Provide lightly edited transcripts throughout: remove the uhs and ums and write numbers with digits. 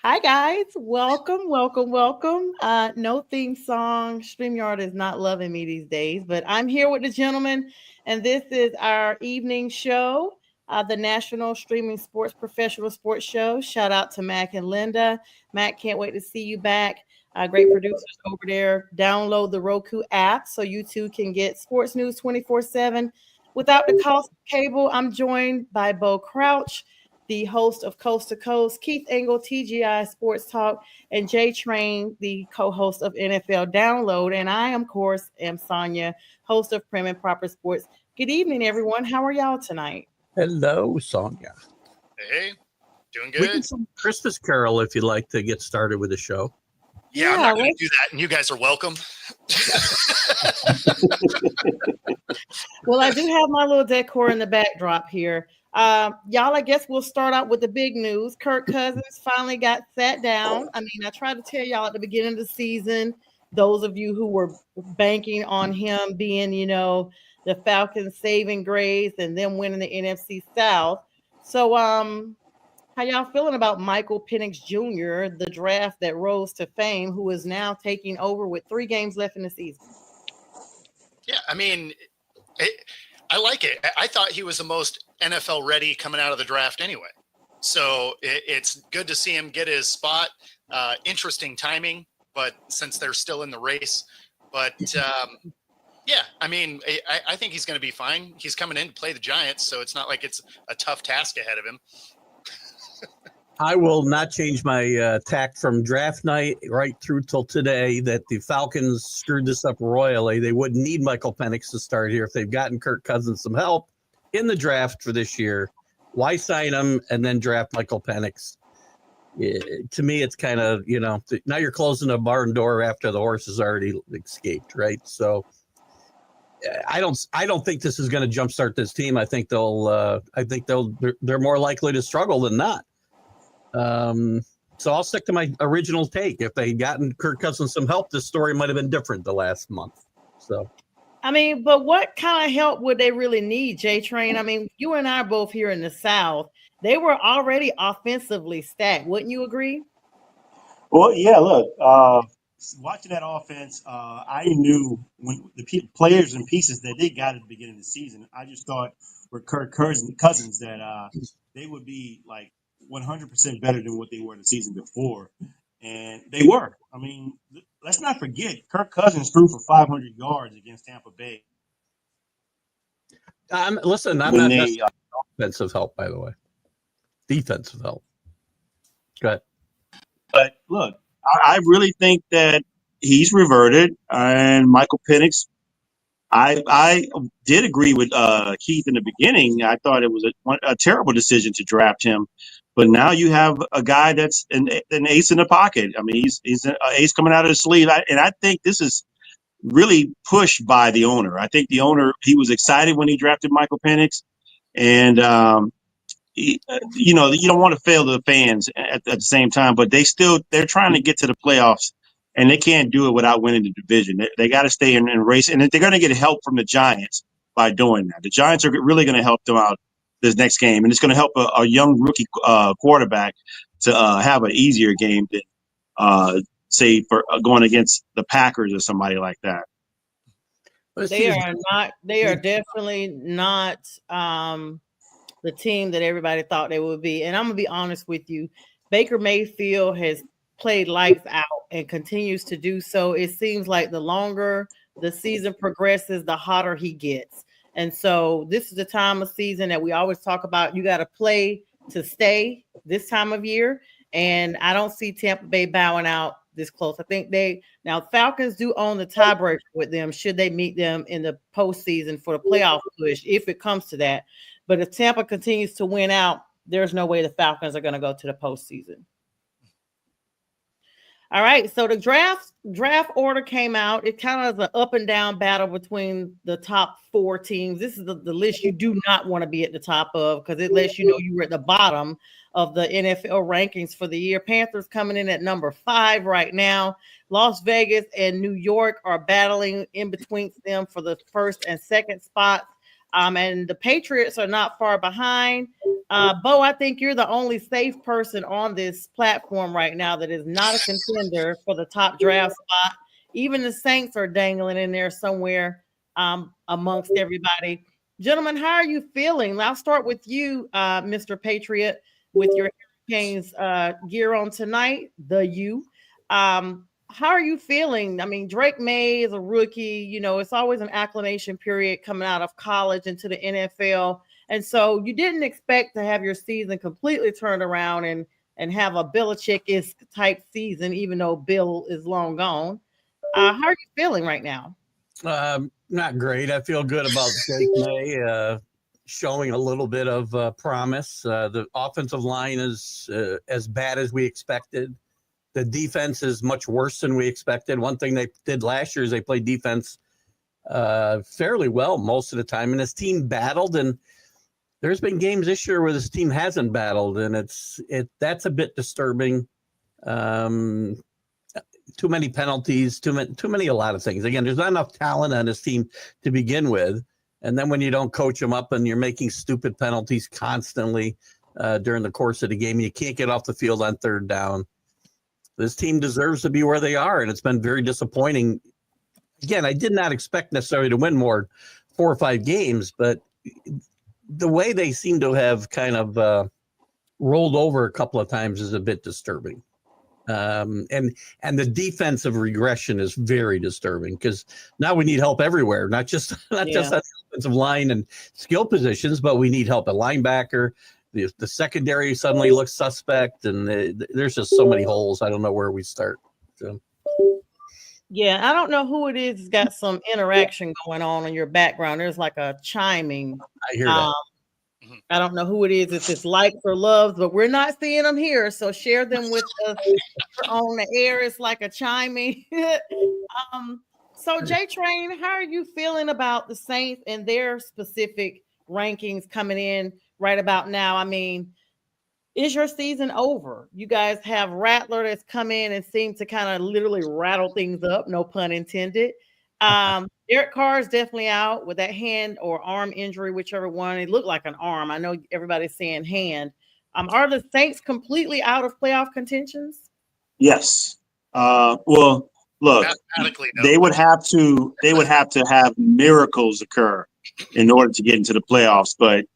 Hi guys, welcome. No theme song. StreamYard is not loving me these days, but I'm here with the gentleman, and this is our evening show, the National Streaming Sports Professional Sports Show. Shout out to Mac and Linda. Mac, can't wait to see you back. Great producers over there. Download the Roku app so you too can get sports news 24/7 without the cost of cable. I'm joined by Bo Crouch, the host of Coast to Coast, Keith Engel, TGI Sports Talk, and Jay Train, the co-host of NFL Download. And I, of course, am Sonia, host of Prim and Proper Sports. Good evening, everyone. How are y'all tonight? Hello, Sonia. Hey, doing We good. can sing Christmas Carol if you'd like to get started with the show. Yeah, I'm not going to do that, and you guys are welcome. Well, I do have my little decor in the backdrop here. Y'all, I guess we'll start out with the big news. Kirk Cousins finally got sat down. I mean, I tried to tell y'all at the beginning of the season, those of you who were banking on him being, the Falcons saving grace and them winning the NFC South. So, how y'all feeling about Michael Penix Jr., the draft that rose to fame, who is now taking over with 3 games left in the season? Yeah, I mean, I like it. I thought he was the most NFL ready coming out of the draft anyway. So it's good to see him get his spot. Interesting timing, but since they're still in the race. But yeah, I mean, I think he's going to be fine. He's coming in to play the Giants, so it's not like it's a tough task ahead of him. I will not change my tack from draft night right through till today that the Falcons screwed this up royally. They wouldn't need Michael Penix to start here if they've gotten Kirk Cousins some help in the draft for this year. Why sign him and then draft Michael Penix? To me, it's kind of, now you're closing a barn door after the horse has already escaped, right? So I don't think this is going to jumpstart this team. I think they're more likely to struggle than not. So I'll stick to my original take. If they had gotten Kirk Cousins some help, this story might have been different the last month. So, I mean, but what kind of help would they really need, J Train? I mean, you and I are both here in the South. They were already offensively stacked. Wouldn't you agree? Well, yeah, look, watching that offense, I knew when the players and pieces that they got at the beginning of the season, I just thought with Kirk Cousins that they would be like 100% better than what they were the season before. And they were. I mean, let's not forget, Kirk Cousins threw for 500 yards against Tampa Bay. Listen, I'm When not they, offensive help, by the way. Defensive help. Go ahead. But look, I really think that he's reverted, and Michael Penix. I did agree with Keith in the beginning. I thought it was a terrible decision to draft him, but now you have a guy that's an ace in the pocket. I mean, he's an ace coming out of the sleeve, and I think this is really pushed by the owner. I think the owner, he was excited when he drafted Michael Penix, and you don't want to fail the fans at the same time, but they're trying to get to the playoffs, and they can't do it without winning the division. They got to stay in race, and they're going to get help from the Giants by doing that. The Giants are really going to help them out this next game, and it's going to help a young rookie quarterback to have an easier game than say for going against the Packers or somebody like that. They are not. They are definitely not the team that everybody thought they would be. And I'm gonna be honest with you, Baker Mayfield has played lights out and continues to do so. It seems like the longer the season progresses, the hotter he gets. And so this is the time of season that we always talk about. You got to play to stay this time of year. And I don't see Tampa Bay bowing out this close. I think Falcons do own the tiebreaker with them should they meet them in the postseason for the playoff push, if it comes to that. But if Tampa continues to win out, there's no way the Falcons are going to go to the postseason. All right, so the draft order came out. It kind of is an up and down battle between the top 4 teams. This is the list you do not want to be at the top of because it lets you know you were at the bottom of the NFL rankings for the year. Panthers coming in at number 5 right now. Las Vegas and New York are battling in between them for the first and second spots. And the Patriots are not far behind. Bo, I think you're the only safe person on this platform right now that is not a contender for the top draft spot. Even the Saints are dangling in there somewhere amongst everybody. Gentlemen, how are you feeling? I'll start with you, Mr. Patriot, with your Hurricanes gear on tonight, how are you feeling? I mean, Drake May is a rookie. You know, it's always an acclimation period coming out of college into the NFL. And so you didn't expect to have your season completely turned around and have a Belichick-esque type season, even though Bill is long gone. How are you feeling right now? Not great. I feel good about Drake May showing a little bit of promise. The offensive line is as bad as we expected. The defense is much worse than we expected. One thing they did last year is they played defense fairly well most of the time. And this team battled, and there's been games this year where this team hasn't battled, and that's a bit disturbing. Too many penalties, too many a lot of things. Again, there's not enough talent on this team to begin with. And then when you don't coach them up and you're making stupid penalties constantly during the course of the game, you can't get off the field on third down. This team deserves to be where they are, and it's been very disappointing. Again, I did not expect necessarily to win more 4 or 5 games, but the way they seem to have kind of rolled over a couple of times is a bit disturbing. And the defensive regression is very disturbing because now we need help everywhere, not just on the offensive line and skill positions, but we need help at linebacker. The secondary suddenly looks suspect, and there's just so many holes. I don't know where we start. So. Yeah, I don't know who it is. It's got some interaction going on in your background. There's like a chiming. I hear that. I don't know who it is, if it's likes or loves, but we're not seeing them here. So share them with us on the air. It's like a chiming. So J Train, how are you feeling about the Saints and their specific rankings coming in right about now? I mean, is your season over? You guys have Rattler that's come in and seemed to kind of literally rattle things up, no pun intended. Derek Carr is definitely out with that hand or arm injury, whichever one. It looked like an arm. I know everybody's saying hand. Are the Saints completely out of playoff contentions? Yes. Well, look, no. they would have to have miracles occur in order to get into the playoffs. But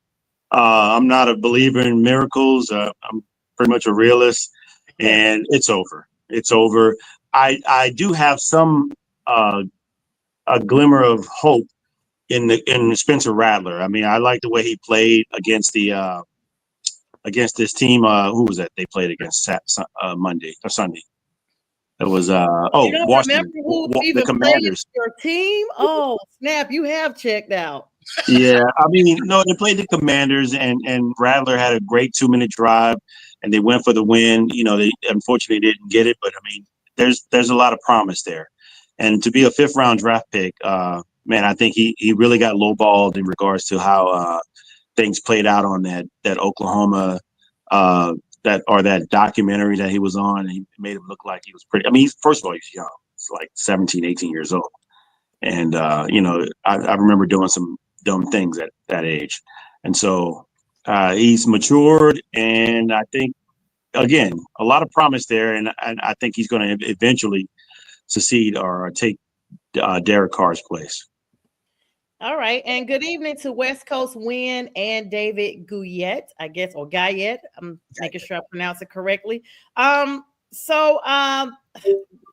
I'm not a believer in miracles. I'm pretty much a realist, and it's over. It's over. I do have some a glimmer of hope in Spencer Rattler. I mean, I like the way he played against this team. Who was that they played against Monday or Sunday? It was Washington, the Commanders. Your team? Oh, snap! You have checked out. Yeah, I mean, no, they played the Commanders, and Rattler had a great 2-minute drive, and they went for the win. You know, they unfortunately didn't get it, but I mean, there's a lot of promise there, and to be a 5th-round draft pick, man, I think he really got lowballed in regards to how things played out on that Oklahoma that documentary that he was on, and he made him look like he was pretty. I mean, first of all, he's young. He's like 17, 18 years old. And, you know, I remember doing some dumb things at that age. And so he's matured, and I think, again, a lot of promise there, and I think he's going to eventually succeed or take Derek Carr's place. All right, and good evening to West Coast Win and David Guyette, I guess, or Guyette. I'm making sure I pronounce it correctly.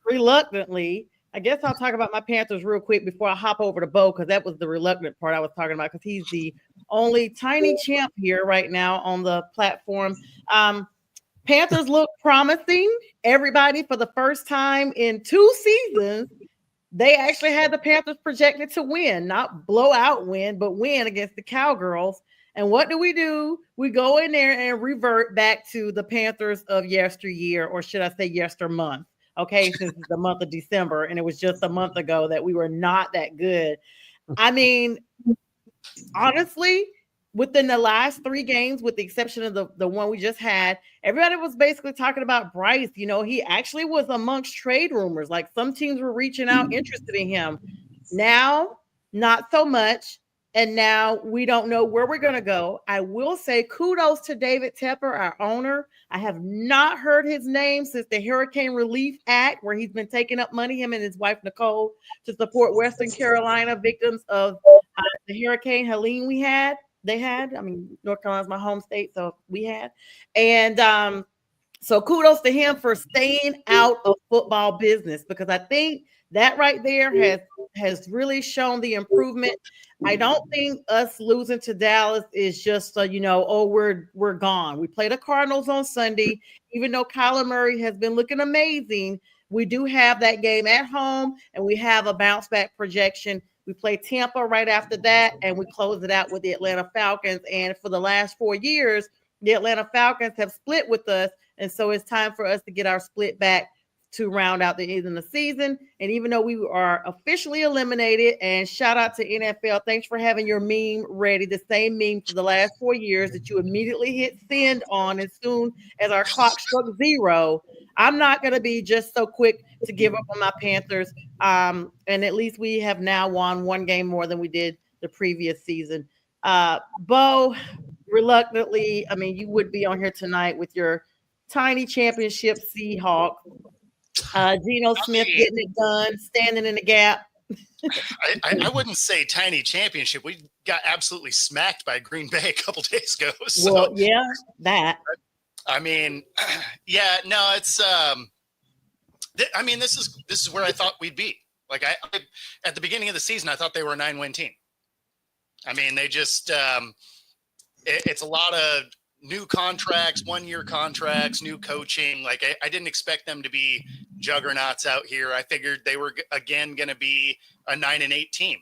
Reluctantly, I guess I'll talk about my Panthers real quick before I hop over to Bo, because that was the reluctant part I was talking about, because he's the only tiny champ here right now on the platform. Panthers look promising. Everybody, for the first time in 2 seasons, they actually had the Panthers projected to win, not blowout win, but win against the Cowgirls. And what do? We go in there and revert back to the Panthers of yesteryear, or should I say yestermonth? Okay, since it's the month of December, and it was just a month ago that we were not that good. I mean, honestly, within the last 3 games, with the exception of the one we just had, everybody was basically talking about Bryce. You know, he actually was amongst trade rumors. Like, some teams were reaching out interested in him. Now, not so much. And now we don't know where we're going to go. I will say kudos to David Tepper, our owner. I have not heard his name since the Hurricane Relief Act, where he's been taking up money, him and his wife, Nicole, to support Western Carolina victims of the Hurricane Helene North Carolina's my home state, so we had. And so kudos to him for staying out of football business, because I think that right there has really shown the improvement. I don't think us losing to Dallas is just we're gone. We play the Cardinals on Sunday. Even though Kyler Murray has been looking amazing, we do have that game at home, and we have a bounce back projection. We play Tampa right after that, and we close it out with the Atlanta Falcons. And for the last 4 years, the Atlanta Falcons have split with us, and so it's time for us to get our split back to round out the end of the season. And even though we are officially eliminated, and shout out to NFL, thanks for having your meme ready, the same meme for the last 4 years that you immediately hit send on as soon as our clock struck 0. I'm not going to be just so quick to give up on my Panthers. And at least we have now won one game more than we did the previous season. Bo, reluctantly, I mean, you would be on here tonight with your tiny championship Seahawks. Geno Smith getting it done, standing in the gap. I wouldn't say tiny championship. We got absolutely smacked by Green Bay a couple days ago. So, well, yeah, that. I mean, yeah, no, it's. I mean, this is where I thought we'd be. Like I at the beginning of the season, I thought they were a 9-win team. I mean, they just. It's a lot of new contracts, 1-year contracts, new coaching. Like I didn't expect them to be juggernauts out here. I figured they were again going to be a 9-8 team.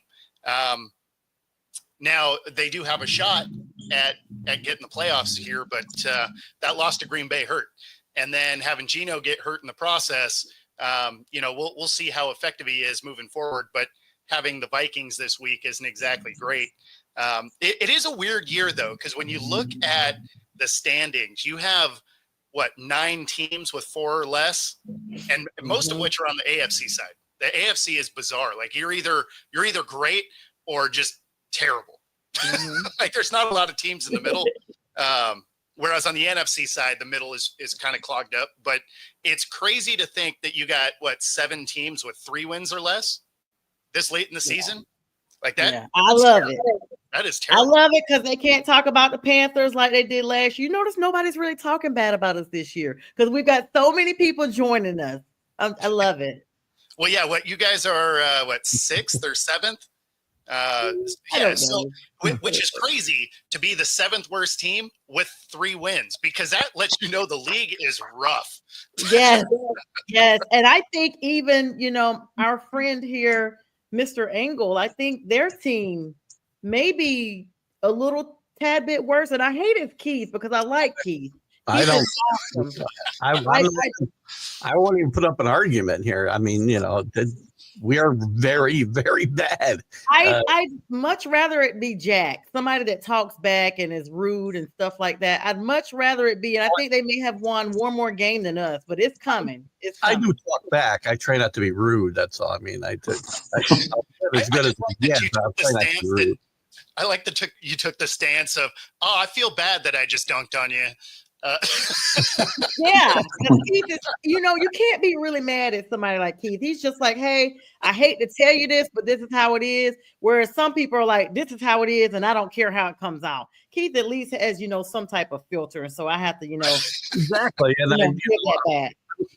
Now they do have a shot at getting the playoffs here, but that loss to Green Bay hurt. And then having Geno get hurt in the process, we'll see how effective he is moving forward. But having the Vikings this week isn't exactly great. It is a weird year though, because when you look at the standings, you have 9 teams with 4 or less, and most of which are on the AFC side. The AFC is bizarre. Like you're either great or just terrible. Like there's not a lot of teams in the middle. Whereas on the NFC side, the middle is kind of clogged up. But it's crazy to think that you got 7 teams with 3 wins or less this late in the season. Like that. Yeah, I love it. That is terrible. I love it because they can't talk about the Panthers like they did last year. You notice nobody's really talking bad about us this year because we've got so many people joining us. I love it. Well, yeah. What you guys are? 6th or 7th? Which is crazy to be the 7th worst team with 3 wins, because that lets you know the league is rough. Yes, yes, and I think even our friend here, Mr. Engel, I think their team may be a little tad bit worse. And I hated Keith because I like Keith. I don't. Awesome. I won't even put up an argument here. I mean, we are very, very bad. I'd much rather it be Jack, somebody that talks back and is rude and stuff like that. I'd much rather it be, and I think they may have won one more game than us, but it's coming. I do talk back. I try not to be rude. That's all. I mean, as good as I get. I try not to be rude. I like that you took the stance of, I feel bad that I just dunked on you. Yeah, Keith is, you can't be really mad at somebody like Keith. He's just like, hey, I hate to tell you this, but this is how it is. Whereas some people are like, this is how it is, and I don't care how it comes out. Keith at least has, some type of filter, and so I have to, exactly. And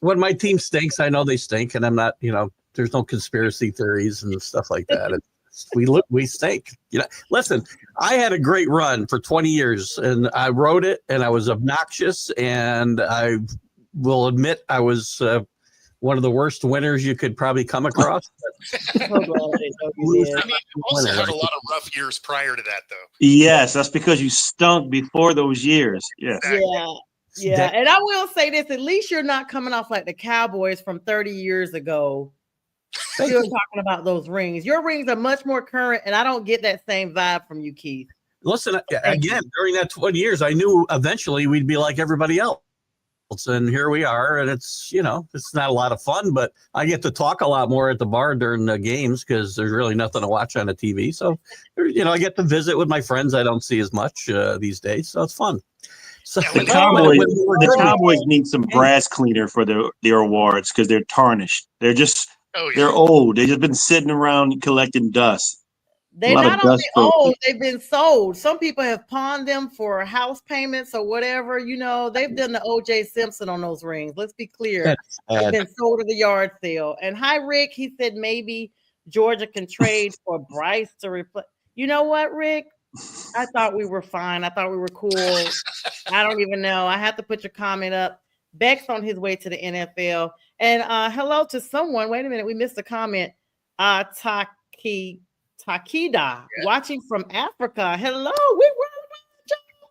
when my team stinks, I know they stink, and I'm not, there's no conspiracy theories and stuff like that. We stink. Listen, I had a great run for 20 years and I wrote it and I was obnoxious, and I will admit I was one of the worst winners you could probably come across. You also had a lot of rough years prior to that, though. Yes, that's because you stunk before those years. Yes. Yeah. And I will say this, at least you're not coming off like the Cowboys from 30 years ago. Still talking about those rings. Your rings are much more current, and I don't get that same vibe from you, Keith. Listen, again, during that 20 years, I knew eventually we'd be like everybody else. and here we are. And it's, it's not a lot of fun, but I get to talk a lot more at the bar during the games because there's really nothing to watch on the TV. So, I get to visit with my friends I don't see as much these days. So it's fun. So Yeah, The Cowboys need some brass cleaner for their awards because they're tarnished. They're old. They've just been sitting around collecting dust. They're not only old, they've been sold. Some people have pawned them for house payments or whatever. They've done the O.J. Simpson on those rings. Let's be clear. They've been sold at the yard sale. And hi, Rick. He said maybe Georgia can trade for Bryce to replace. You know what, Rick? I thought we were fine. I thought we were cool. I don't even know. I have to put your comment up. Beck's on his way to the NFL. And hello to someone. Wait a minute. We missed a comment. Takida, watching from Africa. Hello, we were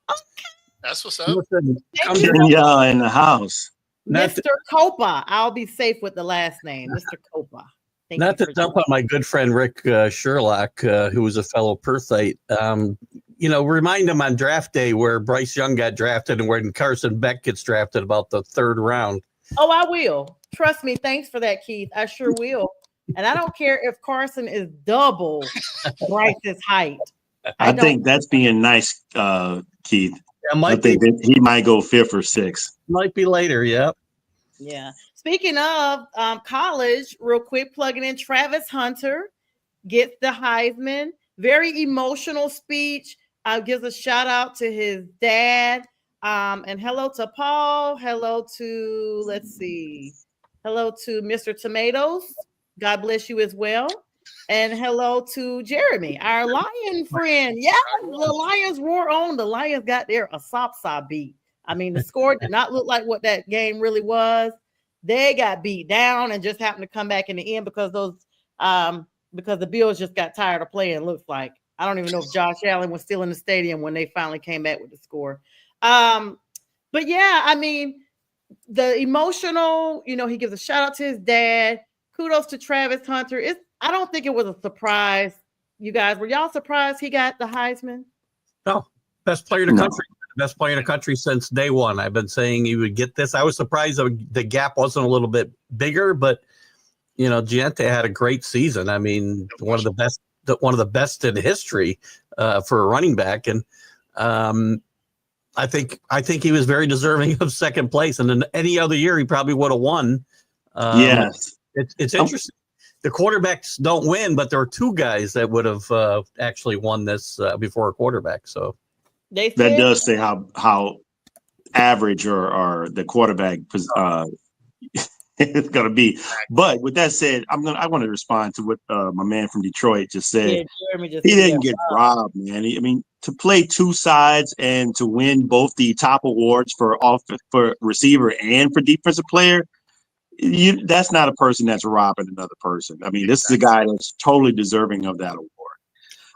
okay. That's what's up. Yeah, in the house. Mr. Copa. I'll be safe with the last name, Mr. Copa. Not to dump on my good friend Rick Sherlock, who was a fellow Perthite. Remind him on draft day where Bryce Young got drafted and when Carson Beck gets drafted about the 3rd round. Oh, I will. Trust me. Thanks for that, Keith. I sure will. And I don't care if Carson is double Bryce's height. I think that's being nice, Keith. I think that he might go 5th or 6th. Might be later, yeah. Yeah. Speaking of college, real quick, plugging in Travis Hunter gets the Heisman. Very emotional speech. Gives a shout out to his dad. And hello to Paul. Hello to Mr. Tomatoes. God bless you as well. And hello to Jeremy, our Lion friend. Yeah, the Lions roar on. The Lions got their Asopsa beat. I mean, the score did not look like what that game really was. They got beat down and just happened to come back in the end because because the Bills just got tired of playing, looks like. I don't even know if Josh Allen was still in the stadium when they finally came back with the score. But yeah, I mean, the emotional, he gives a shout out to his dad. Kudos to Travis Hunter. I don't think it was a surprise. You guys, were y'all surprised he got the Heisman? No, best player in the country. Best player in the country since day one. I've been saying he would get this. I was surprised the gap wasn't a little bit bigger, but Giante had a great season. I mean, one of the best in history for a running back, and I think he was very deserving of second place. And then any other year, he probably would have won. Yes. It's interesting. The quarterbacks don't win, but there are 2 guys that would have actually won this before a quarterback. So that does say how average or the quarterback is going to be. But with that said, I want to respond to what my man from Detroit just said. He didn't get robbed, man. To play 2 sides and to win both the top awards for receiver and for defensive player. That's not a person that's robbing another person. I mean, this is a guy that's totally deserving of that award.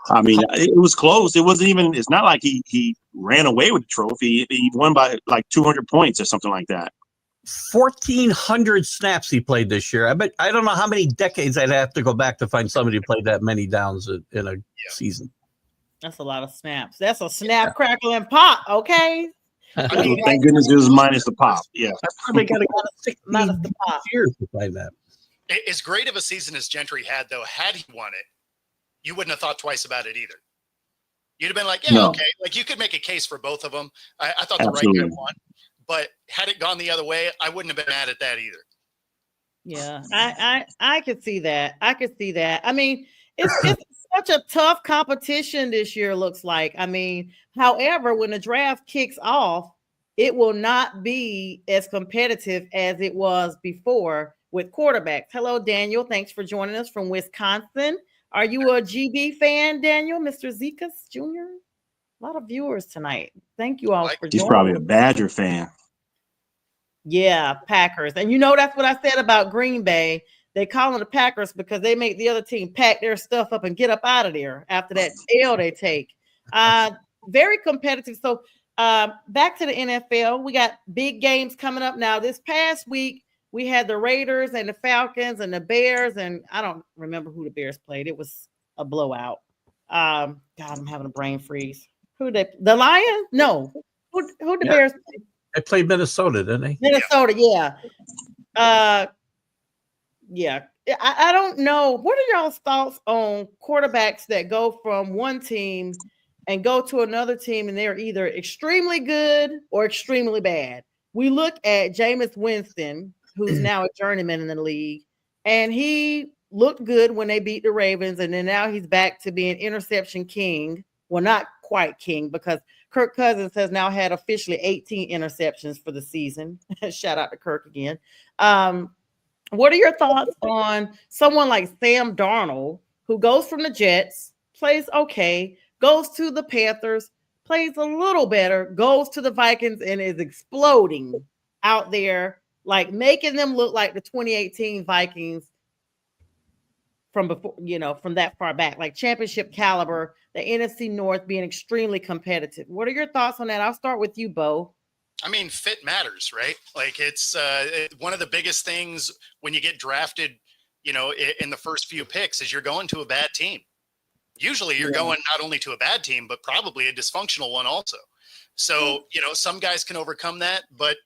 I mean, it was close. It's not like he ran away with the trophy. He won by like 200 points or something like that. 1,400 snaps he played this year. I don't know how many decades I'd have to go back to find somebody who played that many downs in a season. That's a lot of snaps. That's a snap, crackle, and pop. Okay. Thank goodness it was minus the pop. Yeah, I probably got to go minus the pop years to find that. As great of a season as Gentry had, though, had he won it, you wouldn't have thought twice about it either. You'd have been like, yeah, okay. Like you could make a case for both of them. I thought the right guy won, but had it gone the other way, I wouldn't have been mad at that either. Yeah, I could see that. I mean, it's such a tough competition this year, looks like. I mean, however, when the draft kicks off, it will not be as competitive as it was before with quarterbacks. Hello, Daniel. Thanks for joining us from Wisconsin. Are you a GB fan, Daniel? Mr. Zekas Jr.? A lot of viewers tonight. Thank you all for joining. He's probably a Badger fan. Yeah, Packers. And that's what I said about Green Bay. They call them the Packers because they make the other team pack their stuff up and get up out of there after that L they take. Very competitive. So back to the NFL. We got big games coming up now. This past week, we had the Raiders and the Falcons and the Bears, and I don't remember who the Bears played. It was a blowout. God, I'm having a brain freeze. The Lions? No. Who the Bears played? They played Minnesota, didn't they? Minnesota, yeah. Yeah. I don't know. What are y'all's thoughts on quarterbacks that go from one team and go to another team and they're either extremely good or extremely bad? We look at Jameis Winston, who's now a journeyman in the league, and he looked good when they beat the Ravens, and then now he's back to being interception king. Well, not quite king, because Kirk Cousins has now had officially 18 interceptions for the season. Shout out to Kirk again. What are your thoughts on someone like Sam Darnold, who goes from the Jets, plays okay, goes to the Panthers, plays a little better, goes to the Vikings, and is exploding out there, like making them look like the 2018 Vikings from before, from that far back, like championship caliber, the NFC North being extremely competitive. What are your thoughts on that? I'll start with you, Bo. I mean, fit matters, right? Like it's one of the biggest things when you get drafted, in the first few picks is you're going to a bad team. Usually you're going not only to a bad team, but probably a dysfunctional one also. So, some guys can overcome that, but,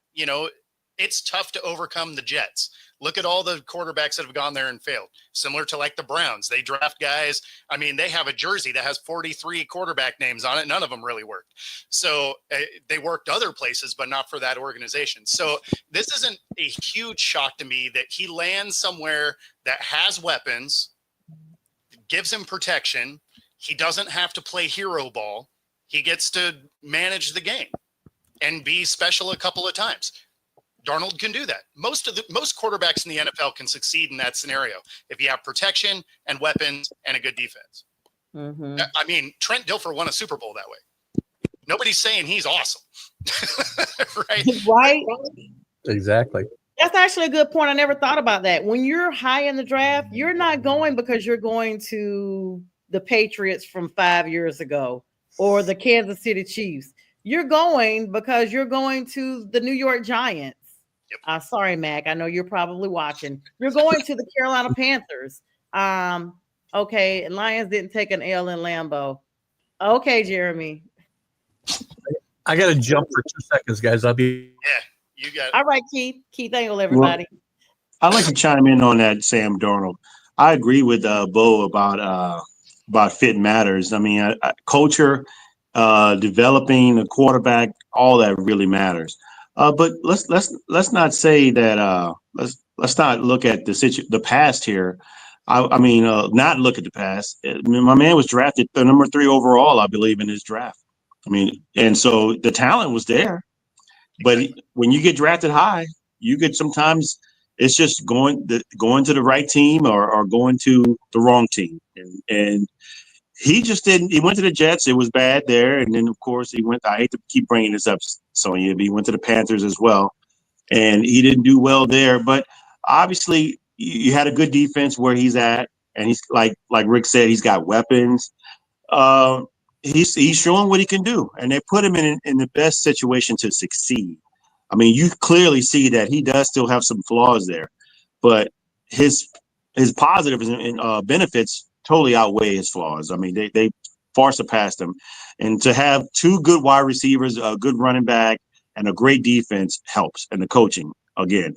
it's tough to overcome the Jets. Look at all the quarterbacks that have gone there and failed. Similar to like the Browns, they draft guys. I mean, they have a jersey that has 43 quarterback names on it. None of them really worked. So they worked other places, but not for that organization. So this isn't a huge shock to me that he lands somewhere that has weapons, gives him protection. He doesn't have to play hero ball. He gets to manage the game and be special a couple of times. Darnold can do that. Most quarterbacks in the NFL can succeed in that scenario if you have protection and weapons and a good defense. Mm-hmm. I mean, Trent Dilfer won a Super Bowl that way. Nobody's saying he's awesome, right? Right. Exactly. That's actually a good point. I never thought about that. When you're high in the draft, you're not going because you're going to the Patriots from 5 years ago or the Kansas City Chiefs. You're going because you're going to the New York Giants. Yep. Sorry, Mac. I know you're probably watching. You're going to the Carolina Panthers. Okay, Lions didn't take an L in Lambeau. Okay, Jeremy. I got to jump for 2 seconds, guys. I'll be. Yeah, you got it. All right, Keith. Keith Angle, everybody. Well, I'd like to chime in on that, Sam Darnold. I agree with Bo about fit matters. I mean, culture, developing a quarterback, all that really matters. But let's not say that. Let's not look at the past here. I mean, not look at the past. My man was drafted the number 3 overall, I believe, in his draft. I mean, and so the talent was there, but when you get drafted high, you get sometimes it's just going to the right team or going to the wrong team, and he just didn't. He went to the Jets. It was bad there, and then of course he went. I hate to keep bringing this up, Sonya, but he went to the Panthers as well, and he didn't do well there. But obviously, you had a good defense where he's at, and he's like Rick said, he's got weapons. He's showing what he can do, and they put him in the best situation to succeed. I mean, you clearly see that he does still have some flaws there, but his positives and benefits totally outweigh his flaws. I mean, they far surpassed him. And to have 2 good wide receivers, a good running back, and a great defense helps. And the coaching, again,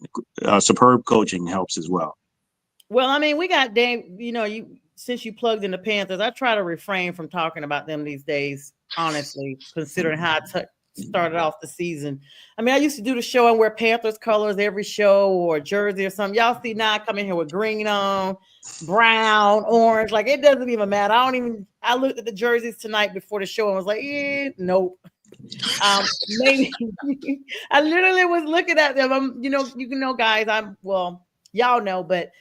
superb coaching helps as well. Well, I mean, we got Dame, since you plugged in the Panthers, I try to refrain from talking about them these days, honestly, considering how I started off the season. I mean, I used to do the show and wear Panthers colors every show or jersey or something. Y'all see now I come in here with green on, brown, orange. Like, it doesn't even matter. I looked at the jerseys tonight before the show and was like, nope. Maybe I literally was looking at them. Guys, y'all know, but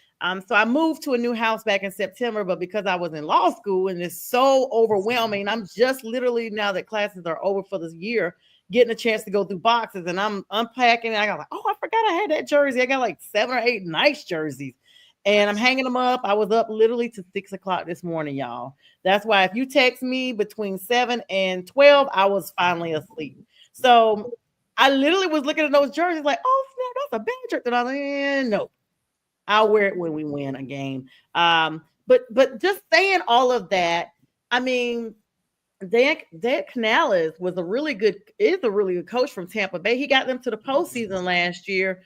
so I moved to a new house back in September, but because I was in law school and it's so overwhelming, I'm just literally, now that classes are over for this year, getting a chance to go through boxes, and I'm unpacking, and I got like, I forgot I had that jersey. I got like 7 or 8 nice jerseys, and I'm hanging them up. I was up literally to 6 o'clock this morning, y'all. That's why if you text me between 7 and 12, I was finally asleep. So I literally was looking at those jerseys like, oh snap, that's a bad jersey. And I was like, no. I'll wear it when we win a game. But just saying all of that, I mean, Dan Canales is a really good coach from Tampa Bay. He got them to the postseason last year.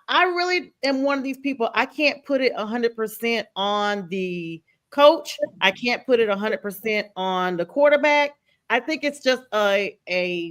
I really am one of these people. I can't put it 100% on the coach. I can't put it 100% on the quarterback. I think it's just a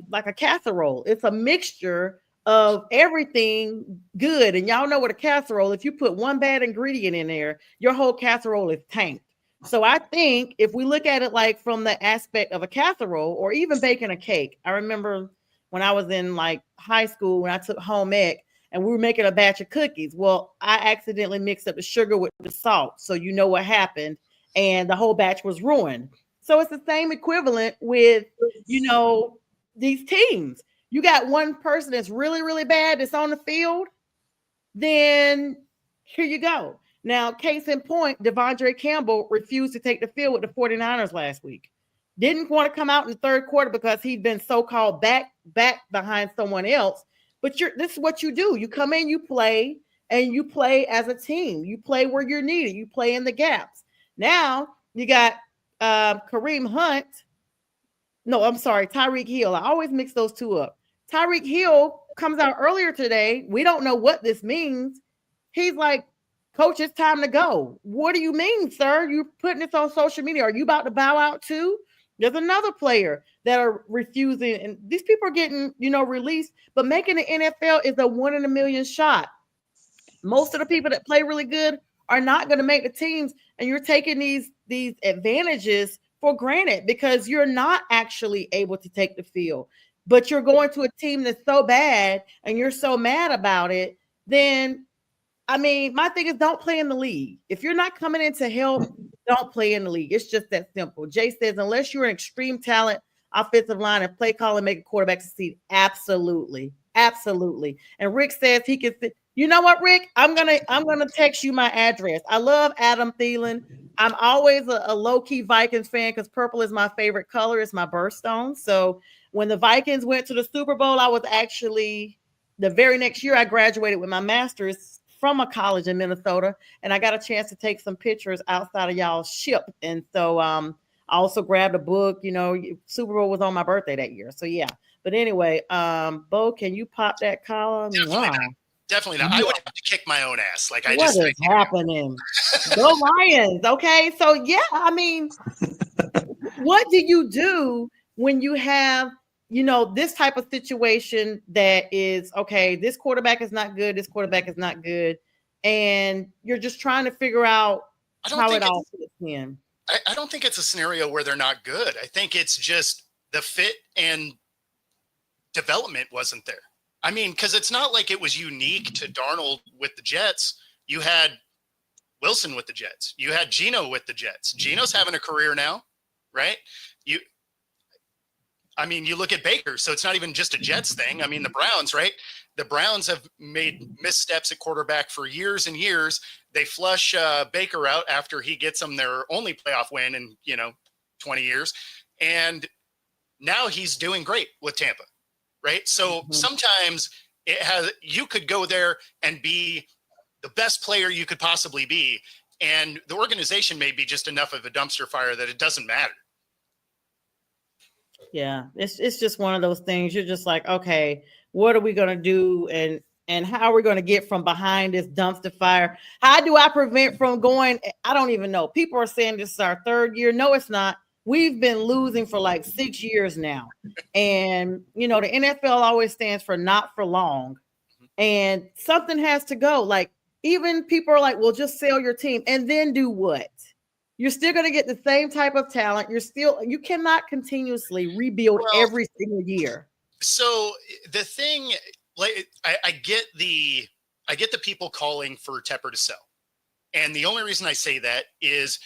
like a casserole. It's a mixture of everything good. And y'all know what a casserole, if you put one bad ingredient in there, your whole casserole is tanked. So I think if we look at it like from the aspect of a casserole or even baking a cake, I remember when I was in like high school when I took home ec and we were making a batch of cookies. Well, I accidentally mixed up the sugar with the salt. So you know what happened. And the whole batch was ruined. So it's the same equivalent with, these teams. You got one person that's really, really bad that's on the field, then here you go. Now, case in point, Devondre Campbell refused to take the field with the 49ers last week. Didn't want to come out in the third quarter because he'd been so-called back behind someone else. But this is what you do. You come in, you play, and you play as a team. You play where you're needed. You play in the gaps. Now, you got Kareem Hunt. No, I'm sorry, Tyreek Hill. I always mix those two up. Tyreek Hill comes out earlier today. We don't know what this means. He's like, Coach, it's time to go. What do you mean, sir? You're putting this on social media. Are you about to bow out too? There's another player that are refusing, and these people are getting, released, but making the NFL is a 1 in a million shot. Most of the people that play really good are not going to make the teams, and you're taking these advantages for granted because you're not actually able to take the field. But you're going to a team that's so bad and you're so mad about it, then my thing is don't play in the league. If you're not coming in to help, don't play in the league. It's just that simple. Jay says, unless you're an extreme talent, offensive line and play call and make a quarterback succeed. Absolutely. Absolutely. And Rick says he can. You know what, Rick? I'm gonna text you my address. I love Adam Thielen. I'm always a low-key Vikings fan because purple is my favorite color. It's my birthstone. So when the Vikings went to the Super Bowl, I was actually the very next year I graduated with my master's from a college in Minnesota, and I got a chance to take some pictures outside of y'all's ship. And so I also grabbed a book. Super Bowl was on my birthday that year. So yeah. But anyway, Bo, can you pop that collar? Definitely not. I would have to kick my own ass. Like what is happening? Go Lions. Okay. So yeah, what do you do when you have this type of situation that is okay, this quarterback is not good, this quarterback is not good, and you're just trying to figure out how it all fits in? I don't think it's a scenario where they're not good. I think it's just the fit and development wasn't there. Because it's not like it was unique to Darnold with the Jets. You had Wilson with the Jets. You had Geno with the Jets. Geno's having a career now, right? You look at Baker, so it's not even just a Jets thing. The Browns, right? The Browns have made missteps at quarterback for years and years. They flush Baker out after he gets them their only playoff win in, 20 years. And now he's doing great with Tampa, right? So sometimes you could go there and be the best player you could possibly be. And the organization may be just enough of a dumpster fire that it doesn't matter. Yeah, it's just one of those things. You're just like, okay, what are we going to do? And how are we going to get from behind this dumpster fire? How do I prevent from going? I don't even know. People are saying this is our third year. No, it's not. We've been losing for like 6 years now. And, the NFL always stands for not for long. And something has to go. Like, even people are like, well, just sell your team. And then do what? You're still going to get the same type of talent. You cannot continuously rebuild every single year. So the thing, like, I get the people calling for Tepper to sell. And the only reason I say that is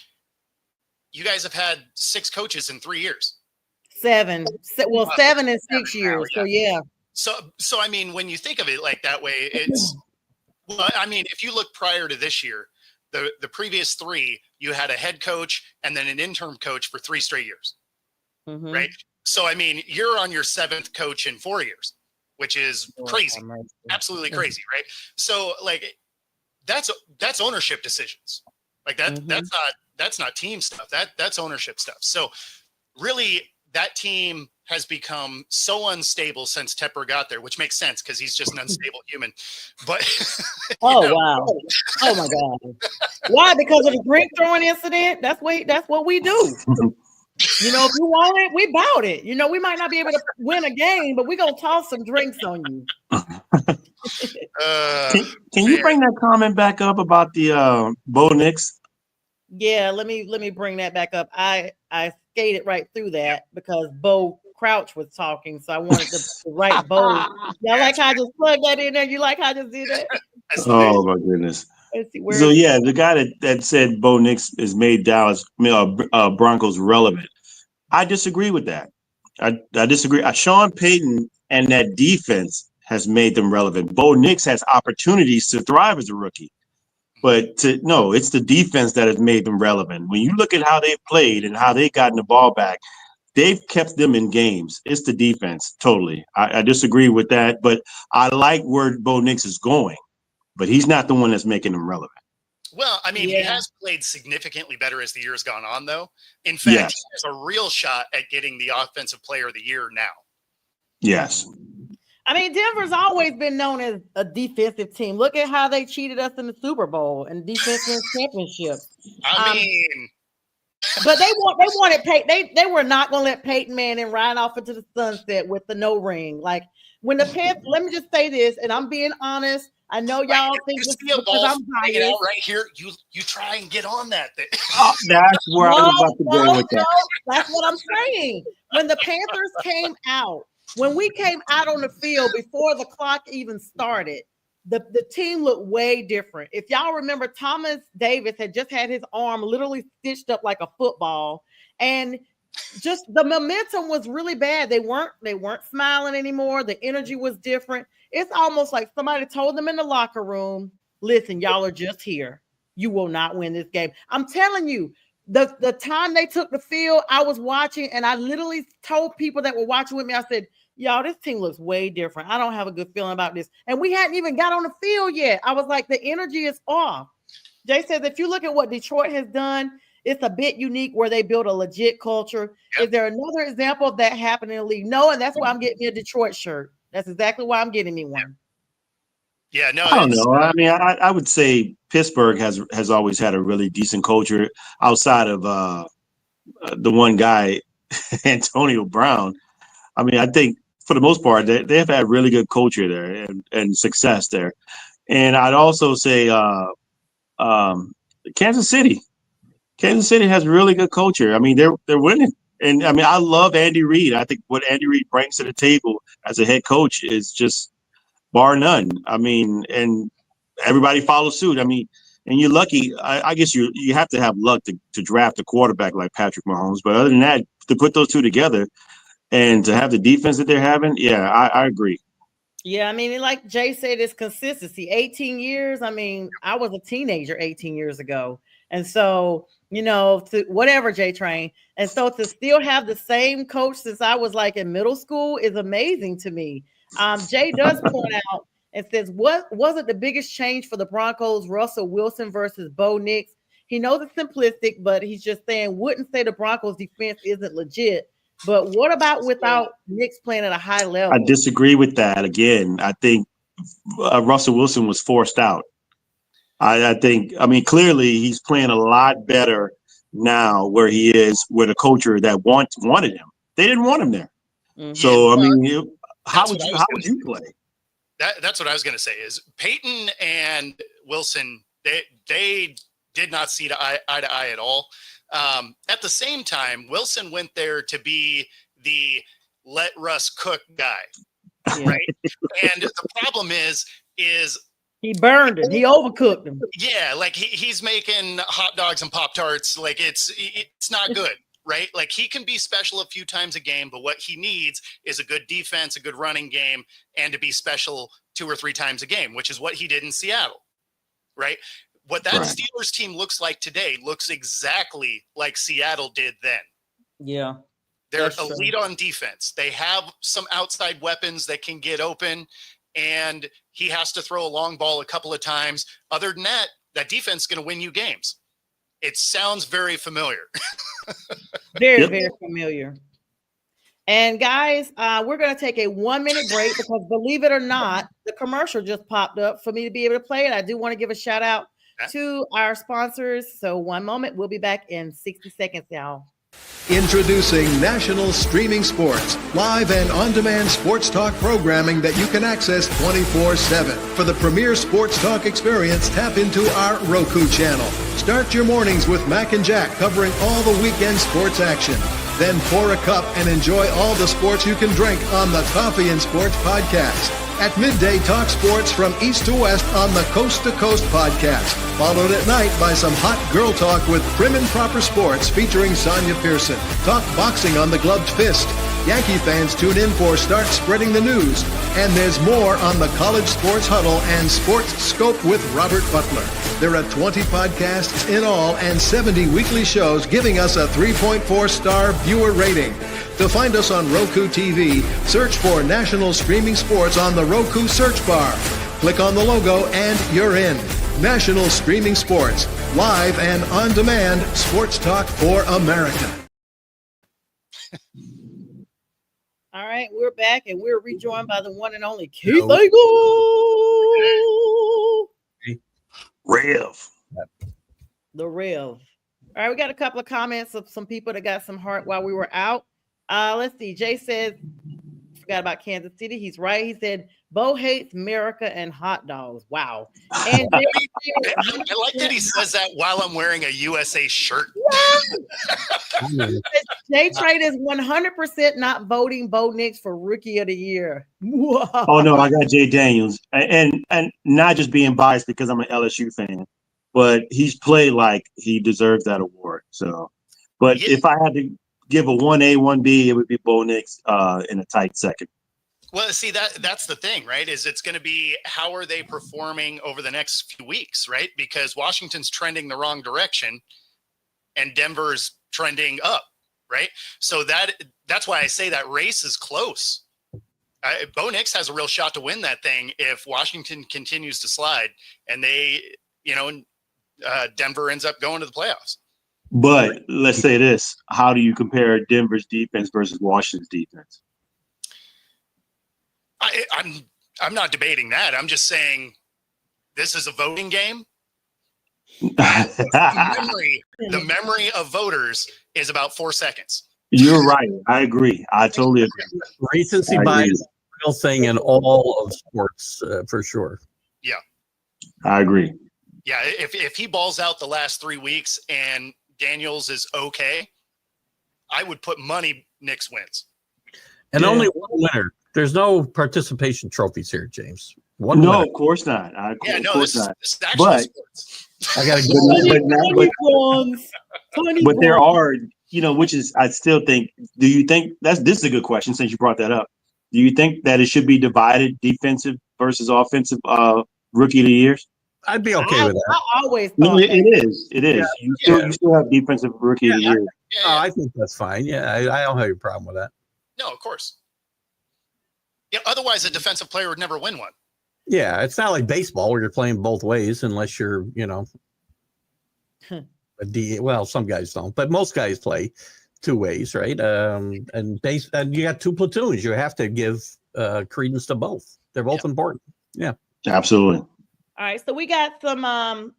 you guys have had 6 coaches in 3 years. 7. Well, 7 in 6 years. So yeah. So when you think of it like that way, it's, if you look prior to this year, the previous 3, you had a head coach and then an interim coach for 3 straight years, right? So, you're on your 7th coach in 4 years, which is crazy, absolutely crazy, right? So, like, that's ownership decisions. Like that's not team stuff. That's ownership stuff. So, really, that team has become so unstable since Tepper got there, which makes sense because he's just an unstable human. But Wow. Oh my God. Why? Because of the drink throwing incident? That's what we do. You know, if you want it, we bout it. You know, we might not be able to win a game, but we're gonna toss some drinks on you. Can you bring that comment back up about the Bo Nix? Yeah, let me bring that back up. I skated right through that because Bo Crouch was talking, so I wanted to write Bo. Y'all like how I just plugged that in there? You like how I just did that? Oh my goodness. Let's see, where So is it? yeah, the guy that said Bo Nix has made Dallas Broncos relevant. I disagree with that. I disagree. Sean Payton and that defense has made them relevant. Bo Nix has opportunities to thrive as a rookie. But it's the defense that has made them relevant. When you look at how they've played and how they've gotten the ball back, they've kept them in games. It's the defense, totally. I disagree with that, but I like where Bo Nix is going. But he's not the one that's making them relevant. Well, I mean, he Yeah. has played significantly better as the year's gone on, though. In fact, Yes. he has a real shot at getting the Offensive Player of the Year now. Yes. I mean, Denver's always been known as a defensive team. Look at how they cheated us in the Super Bowl and defensive championship. I mean, But they wanted Peyton. They were not going to let Peyton Manning ride off into the sunset with the no ring. Like when the Panthers. Let me just say this, and I'm being honest. I know y'all think you this see a because ball I'm hanging biased. out right here. You try and get on that thing. Oh, that's where I was about to go with that. No, that's what I'm saying. When the Panthers came out, when we came out on the field before the clock even started, the team looked way different. If y'all remember, Thomas Davis had just had his arm literally stitched up like a football, and just the momentum was really bad. They weren't smiling anymore. The energy was different. It's almost like somebody told them in the locker room, listen, y'all are just here. You will not win this game. I'm telling you, the time they took the field, I was watching, and I literally told people that were watching with me, I said, y'all, this team looks way different. I don't have a good feeling about this. And we hadn't even got on the field yet. I was like, the energy is off. Jay says, if you look at what Detroit has done, it's a bit unique where they build a legit culture. Yep. Is there another example of that happening in the league? No, and that's why I'm getting me a Detroit shirt. That's exactly why I'm getting me one. Yeah, no, I don't know. I mean, I would say Pittsburgh has always had a really decent culture outside of the one guy, Antonio Brown. I mean, I think for the most part, they've had really good culture there and success there. And I'd also say Kansas City. Kansas City has really good culture. I mean, they're winning. And I mean, I love Andy Reid. I think what Andy Reid brings to the table as a head coach is just bar none. I mean, and everybody follows suit. I mean, and you're lucky. I guess you have to have luck to draft a quarterback like Patrick Mahomes. But other than that, to put those two together and to have the defense that they're having, yeah, I agree. Yeah, I mean, like Jay said, it's consistency. 18 years. I mean, I was a teenager 18 years ago. And so, to whatever, Jay Train. And so to still have the same coach since I was like in middle school is amazing to me. Jay does point out and says, what wasn't the biggest change for the Broncos, Russell Wilson versus Bo Nix? He knows it's simplistic, but he's just saying, wouldn't say the Broncos defense isn't legit. But what about without Nix playing at a high level? I disagree with that. Again, I think Russell Wilson was forced out. I think, I mean, clearly he's playing a lot better now where he is with a culture that wanted him. They didn't want him there. Mm-hmm. So, I mean, how would you play? That's what I was going to say is Peyton and Wilson, they did not see eye to eye at all. At the same time, Wilson went there to be the let Russ cook guy, right? And the problem is he burned him. He overcooked him. Yeah, like he's making hot dogs and Pop-Tarts. Like it's not good, right? Like he can be special a few times a game, but what he needs is a good defense, a good running game, and to be special 2 or 3 times a game, which is what he did in Seattle, right? What that Steelers team looks like today looks exactly like Seattle did then. Yeah. They're elite on defense. They have some outside weapons that can get open, and he has to throw a long ball a couple of times. Other than that, that defense is going to win you games. It sounds very familiar. Very familiar. And guys, we're going to take a 1-minute break because believe it or not, the commercial just popped up for me to be able to play it. I do want to give a shout out to our sponsors. So one moment, we'll be back in 60 seconds, y'all. Introducing National Streaming Sports, live and on-demand sports talk programming that you can access 24/7. For the premier sports talk experience, tap into our Roku channel. Start your mornings with Mac and Jack covering all the weekend sports action. Then pour a cup and enjoy all the sports you can drink on the Coffee and Sports podcast. At midday, talk sports from east to west on the Coast to Coast podcast. Followed at night by some hot girl talk with Prim and Proper Sports featuring Sonia Pearson. Talk boxing on the Gloved Fist. Yankee fans tune in for Start Spreading the News. And there's more on the College Sports Huddle and Sports Scope with Robert Butler. There are 20 podcasts in all and 70 weekly shows giving us a 3.4-star viewer rating. To find us on Roku TV, search for National Streaming Sports on the Roku search bar. Click on the logo and you're in. National Streaming Sports, live and on-demand sports talk for America. All right, we're back and we're rejoined by the one and only Keith Hello. Angle. Rev. The Rev. All right, we got a couple of comments of some people that got some heart while we were out. Let's see. Jay says, forgot about Kansas City. He's right. He said, Bo hates America and hot dogs. Wow. And I like that he says that while I'm wearing a USA shirt. Jay Trade is 100% not voting Bo Nix for Rookie of the Year. Oh no, I got Jay Daniels, and not just being biased because I'm an LSU fan, but he's played like he deserves that award. So, but Yeah. if I had to give a 1A, 1B, it would be Bo Nix in a tight second. Well, see, that's the thing, right? Is it's going to be how are they performing over the next few weeks, right? Because Washington's trending the wrong direction and Denver's trending up, right? So that's why I say that race is close. Bo Nix has a real shot to win that thing if Washington continues to slide and Denver ends up going to the playoffs. But let's say this: how do you compare Denver's defense versus Washington's defense? I'm not debating that. I'm just saying this is a voting game. The memory of voters is about 4 seconds. You're right. I agree. I totally agree. Recency I bias agree. is a real thing in all of sports, for sure. Yeah. I agree. Yeah. If he balls out the last 3 weeks and Daniels is okay, I would put money Knicks wins. And Yeah. only one winner. There's no participation trophies here, James. One No, winner. of course not. Of course not. This is actual But- sports. I got to But there are, which is, I still think, do you think this is a good question since you brought that up. Do you think that it should be divided defensive versus offensive rookie of the years? I'd be okay with that. I always No, thought it is. It is. Yeah. You still have defensive rookie of the year. Yeah, Oh, I think that's fine. Yeah, I don't have a problem with that. no, of course. Yeah. Otherwise, a defensive player would never win one. Yeah, it's not like baseball where you're playing both ways unless you're, well, some guys don't, but most guys play two ways, right? And you got two platoons. You have to give credence to both. They're both important. Yeah. Absolutely. All right, so we got some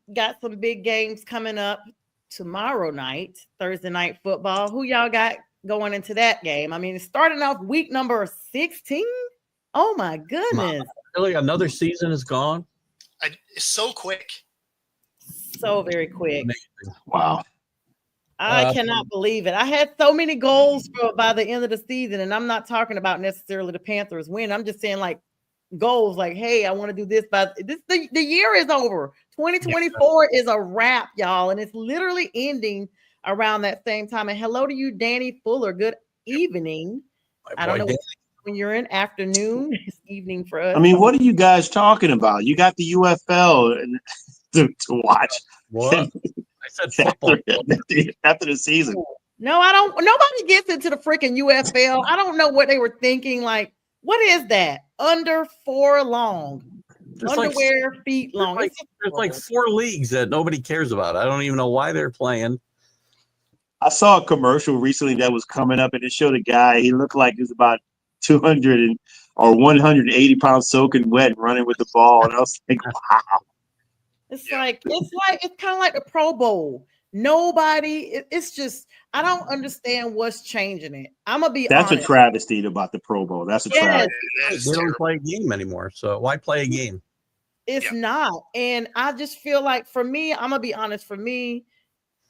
big games coming up tomorrow night, Thursday night football. Who y'all got going into that game? I mean, it's starting off week number 16. Oh my goodness. Really, another season is gone. It's so quick. So very quick. Wow. I cannot believe it. I had so many goals by the end of the season, and I'm not talking about necessarily the Panthers win. I'm just saying like goals, like, hey, I want to do this by this. The year is over. 2024 is a wrap, y'all, and it's literally ending around that same time. And hello to you, Danny Fuller. Good evening. I don't know when you're in afternoon. It's evening for us. I mean, what are you guys talking about? You got the UFL to watch What? I said football. after the season. No, I don't. Nobody gets into the freaking UFL. I don't know what they were thinking. Like, what is that? Under 4 long. Underwear, feet long. There's like 4 leagues that nobody cares about. I don't even know why they're playing. I saw a commercial recently that was coming up, and it showed a guy. He looked like he was about 180 pounds soaking wet, running with the ball, and I was like, wow. It's kind of like the Pro Bowl. It's just, I don't understand what's changing it. I'm gonna be That's honest. a travesty about the Pro Bowl. That's a travesty. It's They don't terrible. play a game anymore, so why play a game? It's not. And I just feel like, for me, I'm gonna be honest, for me,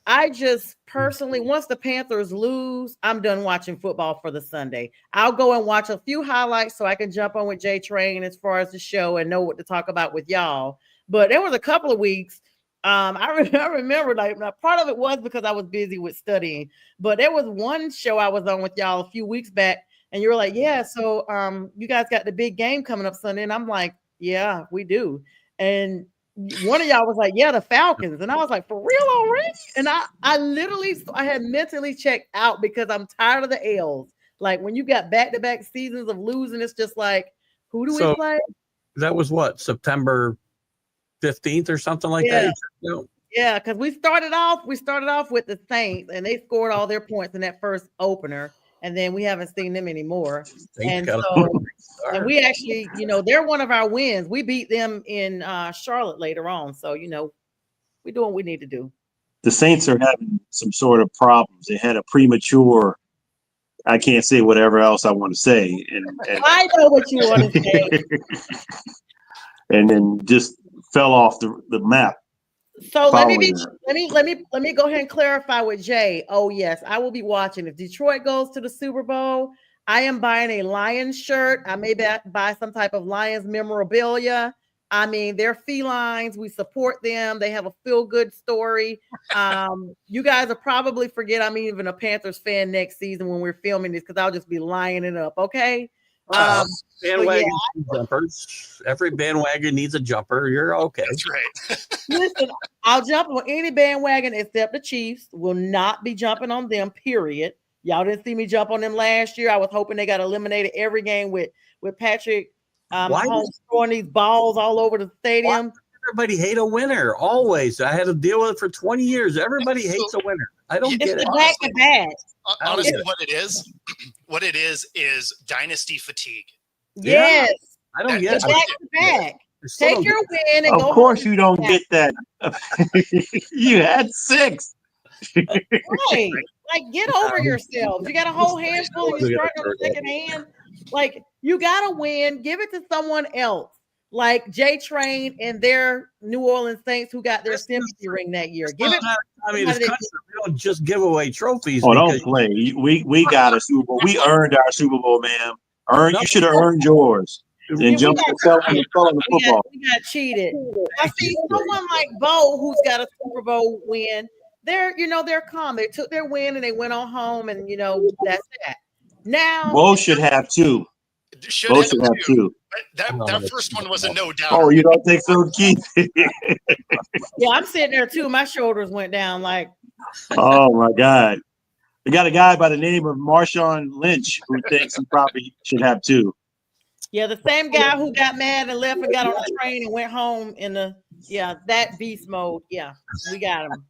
I just personally, once the Panthers lose, I'm done watching football for the Sunday. I'll go and watch a few highlights so I can jump on with J Train as far as the show and know what to talk about with y'all. But there was a couple of weeks. I remember, like, part of it was because I was busy with studying, but there was one show I was on with y'all a few weeks back, and you were like, yeah, so you guys got the big game coming up Sunday. And I'm like, yeah, we do. And one of y'all was like, yeah, the Falcons. And I was like, for real already? And I had mentally checked out because I'm tired of the L's. Like, when you got back-to-back seasons of losing, it's just like, who do we play? That was what, September 15th or something like that? Yeah, because we started off with the Saints, and they scored all their points in that first opener, and then we haven't seen them anymore. And we actually, they're one of our wins. We beat them in Charlotte later on, so we're doing what we need to do. The Saints are having some sort of problems. They had a premature, I can't say whatever else I want to say, and I know what you want to say. And then just fell off the map. So let me go ahead and clarify with Jay. Oh yes, I will be watching. If Detroit goes to the Super Bowl, I am buying a Lions shirt. I may buy some type of Lions memorabilia. I mean, they're felines. We support them. They have a feel-good story. You guys will probably forget I'm even a Panthers fan next season when we're filming this, because I'll just be lining it up. Okay. Bandwagon jumpers. Every bandwagon needs a jumper. You're okay. That's right. Listen, I'll jump on any bandwagon except the Chiefs. Will not be jumping on them, period. Y'all didn't see me jump on them last year. I was hoping they got eliminated every game with Patrick Mahomes throwing these balls all over the stadium. Everybody hate a winner. Always. I had to deal with it for 20 years. Everybody hates a winner. I don't get it. Back to back. Honestly, what it is dynasty fatigue. Yes. I don't get it. Back to back. Take your win and go. Of course you don't get that. You had 6. Right. Like, get over yourselves. You got a whole handful and you're starting on the second hand. Like, you got to win. Give it to someone else. Like J Train and their New Orleans Saints, who got their sympathy ring that year. Give it. I mean, this country, we don't just give away trophies. Oh, don't play. We got a Super Bowl. We earned our Super Bowl, man. You should have earned yours. And jump the football. We got cheated. I see someone like Bo, who's got a Super Bowl win. They're calm. They took their win and they went on home, and that's that. Now Bo should have 2. Should have 2. That first one was a no doubt. Oh, you don't think so, Keith? Yeah, I'm sitting there too. My shoulders went down like. Oh my God. We got a guy by the name of Marshawn Lynch who thinks he probably should have 2. Yeah, the same guy who got mad and left and got on the train and went home in that beast mode. Yeah, we got him.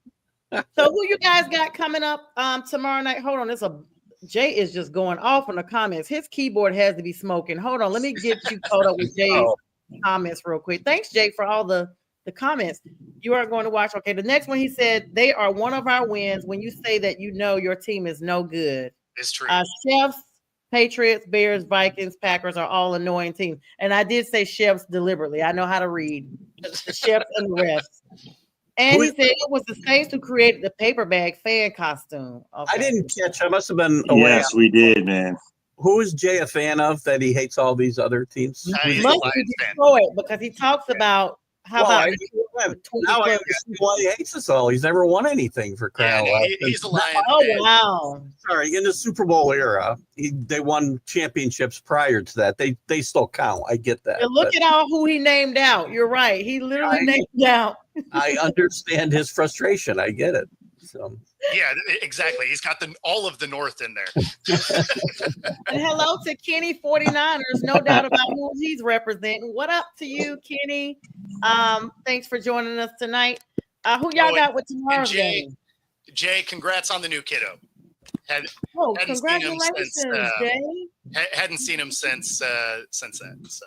So who you guys got coming up tomorrow night? Hold on, Jay is just going off in the comments. His keyboard has to be smoking. Hold on, let me get you caught up with Jay's comments real quick. Thanks, Jay, for all the comments. You are going to watch. Okay, the next one, he said, they are one of our wins when you say that your team is no good. It's true. Chefs, Patriots, Bears, Vikings, Packers are all annoying teams. And I did say chefs deliberately. I know how to read. The chefs and the refs. And he said it was the Saints who created the paper bag fan costume. Okay. I didn't catch. I must have been away. Yes, we did, man. Who is Jay a fan of that he hates all these other teams? He must be Detroit because he talks about now I see why he hates us all. He's never won anything for crying out loud. He's a Lion. Oh, wow. Sorry, in the Super Bowl era, they won championships prior to that. They still count. I get that. And look at who he named out. You're right. He literally named out. I understand his frustration. I get it. So. Yeah, exactly. He's got all of the North in there. And hello to Kenny 49ers. No doubt about who he's representing. What up to you, Kenny? Thanks for joining us tonight. Who y'all got with tomorrow's game? Jay, congrats on the new kiddo. Hadn't seen him Congratulations, since, Jay. hadn't seen him since then. So.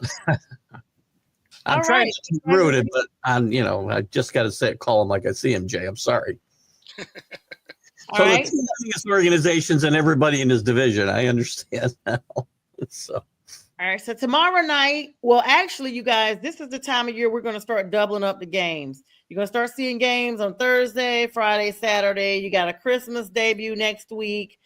I'm All trying right. to be rooted, but I just got to call him like I see him, Jay. I'm sorry. All So right. the two biggest organizations and everybody in his division, I understand now. So. All right. So tomorrow night, well, actually, you guys, this is the time of year we're going to start doubling up the games. You're going to start seeing games on Thursday, Friday, Saturday. You got a Christmas debut next week.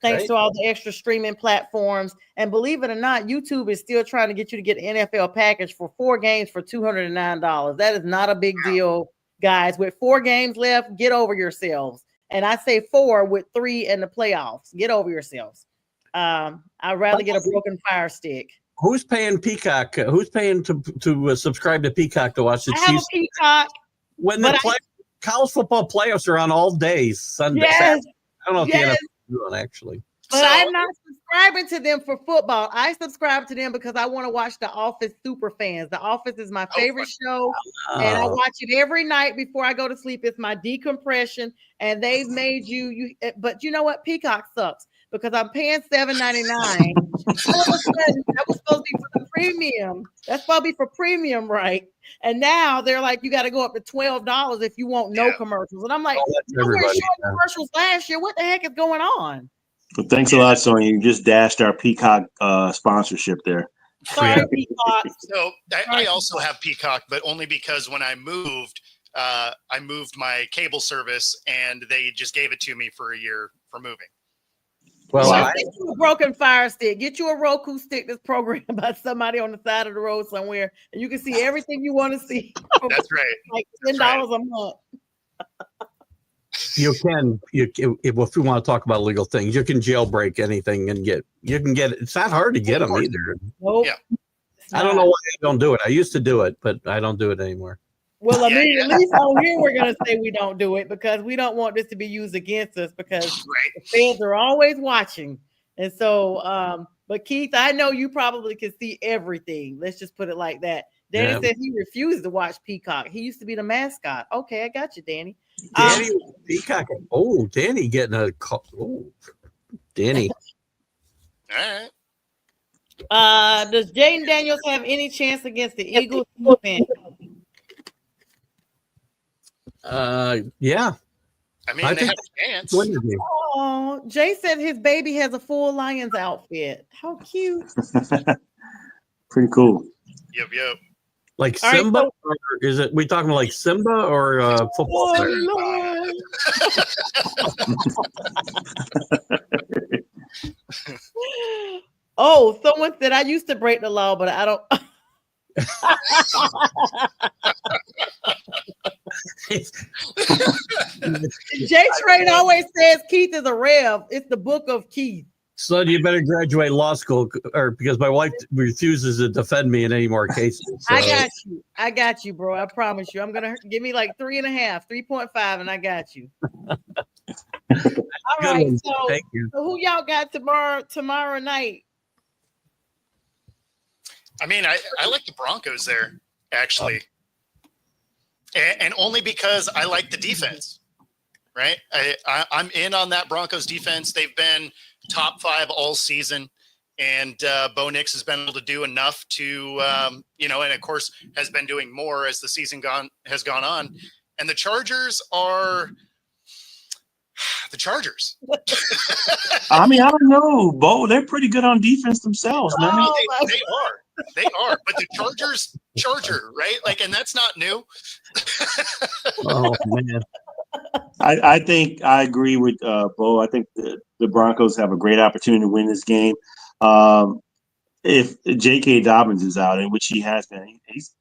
Thanks to all the extra streaming platforms. And believe it or not, YouTube is still trying to get you to get an NFL package for 4 games for $209. That is not a big deal, guys. With 4 games left, get over yourselves. And I say 4 with 3 in the playoffs. Get over yourselves. I'd rather get a broken Fire Stick. Who's paying Peacock? Who's paying to subscribe to Peacock to watch the I have Chiefs? a Peacock. When the college football playoffs are on all days, Sunday. Yes. Saturday. I don't know if Yes. the NFL is doing actually. But I'm not subscribing to them for football. I subscribe to them because I want to watch The Office super fans. The Office is my favorite show, and I watch it every night before I go to sleep. It's my decompression, and they've made you. But you know what? Peacock sucks because I'm paying $7.99. All of a sudden, that was supposed to be for the premium. That's supposed to be for premium, right? And now they're like, you got to go up to $12 if you want no commercials. And I'm like, we were showing commercials last year. What the heck is going on? Well, thanks a lot, Sonya. You just dashed our Peacock sponsorship there. Sorry, Peacock. So I also have Peacock, but only because when I moved my cable service and they just gave it to me for a year for moving. Well, Get you a broken Fire Stick. Get you a Roku stick that's programmed by somebody on the side of the road somewhere, and you can see everything you want to see. That's right. Like $10 a month. You can, if you want to talk about legal things, you can jailbreak anything and you can get it. It's not hard to get them either. Nope. Yeah. I don't know why I don't do it. I used to do it, but I don't do it anymore. Well, I mean, at least on here we're going to say we don't do it because we don't want this to be used against us because the feds are always watching. And so, but Keith, I know you probably can see everything. Let's just put it like that. Danny said he refused to watch Peacock. He used to be the mascot. Okay, I got you, Danny. Danny, Peacock. Oh, Danny getting a call. Oh, Danny. All right. Does Jaden Daniels have any chance against the Eagles? Yeah. I mean, they have a chance. Oh, Jay said his baby has a full Lions outfit. How cute. Pretty cool. Yep. Like Simba, or is it? We talking like Simba or football player? Oh, someone said I used to break the law, but I don't. J Train always says Keith is a rev. It's the book of Keith. Son, you better graduate law school, or because my wife refuses to defend me in any more cases. So. I got you, bro. I promise you. I'm gonna give me like 3.5, 3.5, and I got you. All right. So, thank you. So who y'all got tomorrow night? I mean, I like the Broncos there, actually. And only because I like the defense, right? I'm in on that Broncos defense. They've been top 5 all season. And Bo Nix has been able to do enough to, and of course has been doing more as the season has gone on. And the Chargers are the Chargers. I mean, I don't know, Bo. They're pretty good on defense themselves, man. They are, but the Charger, right? Like, and that's not new. Oh man. I think I agree with Bo. I think the Broncos have a great opportunity to win this game. If J.K. Dobbins is out, in which he has been,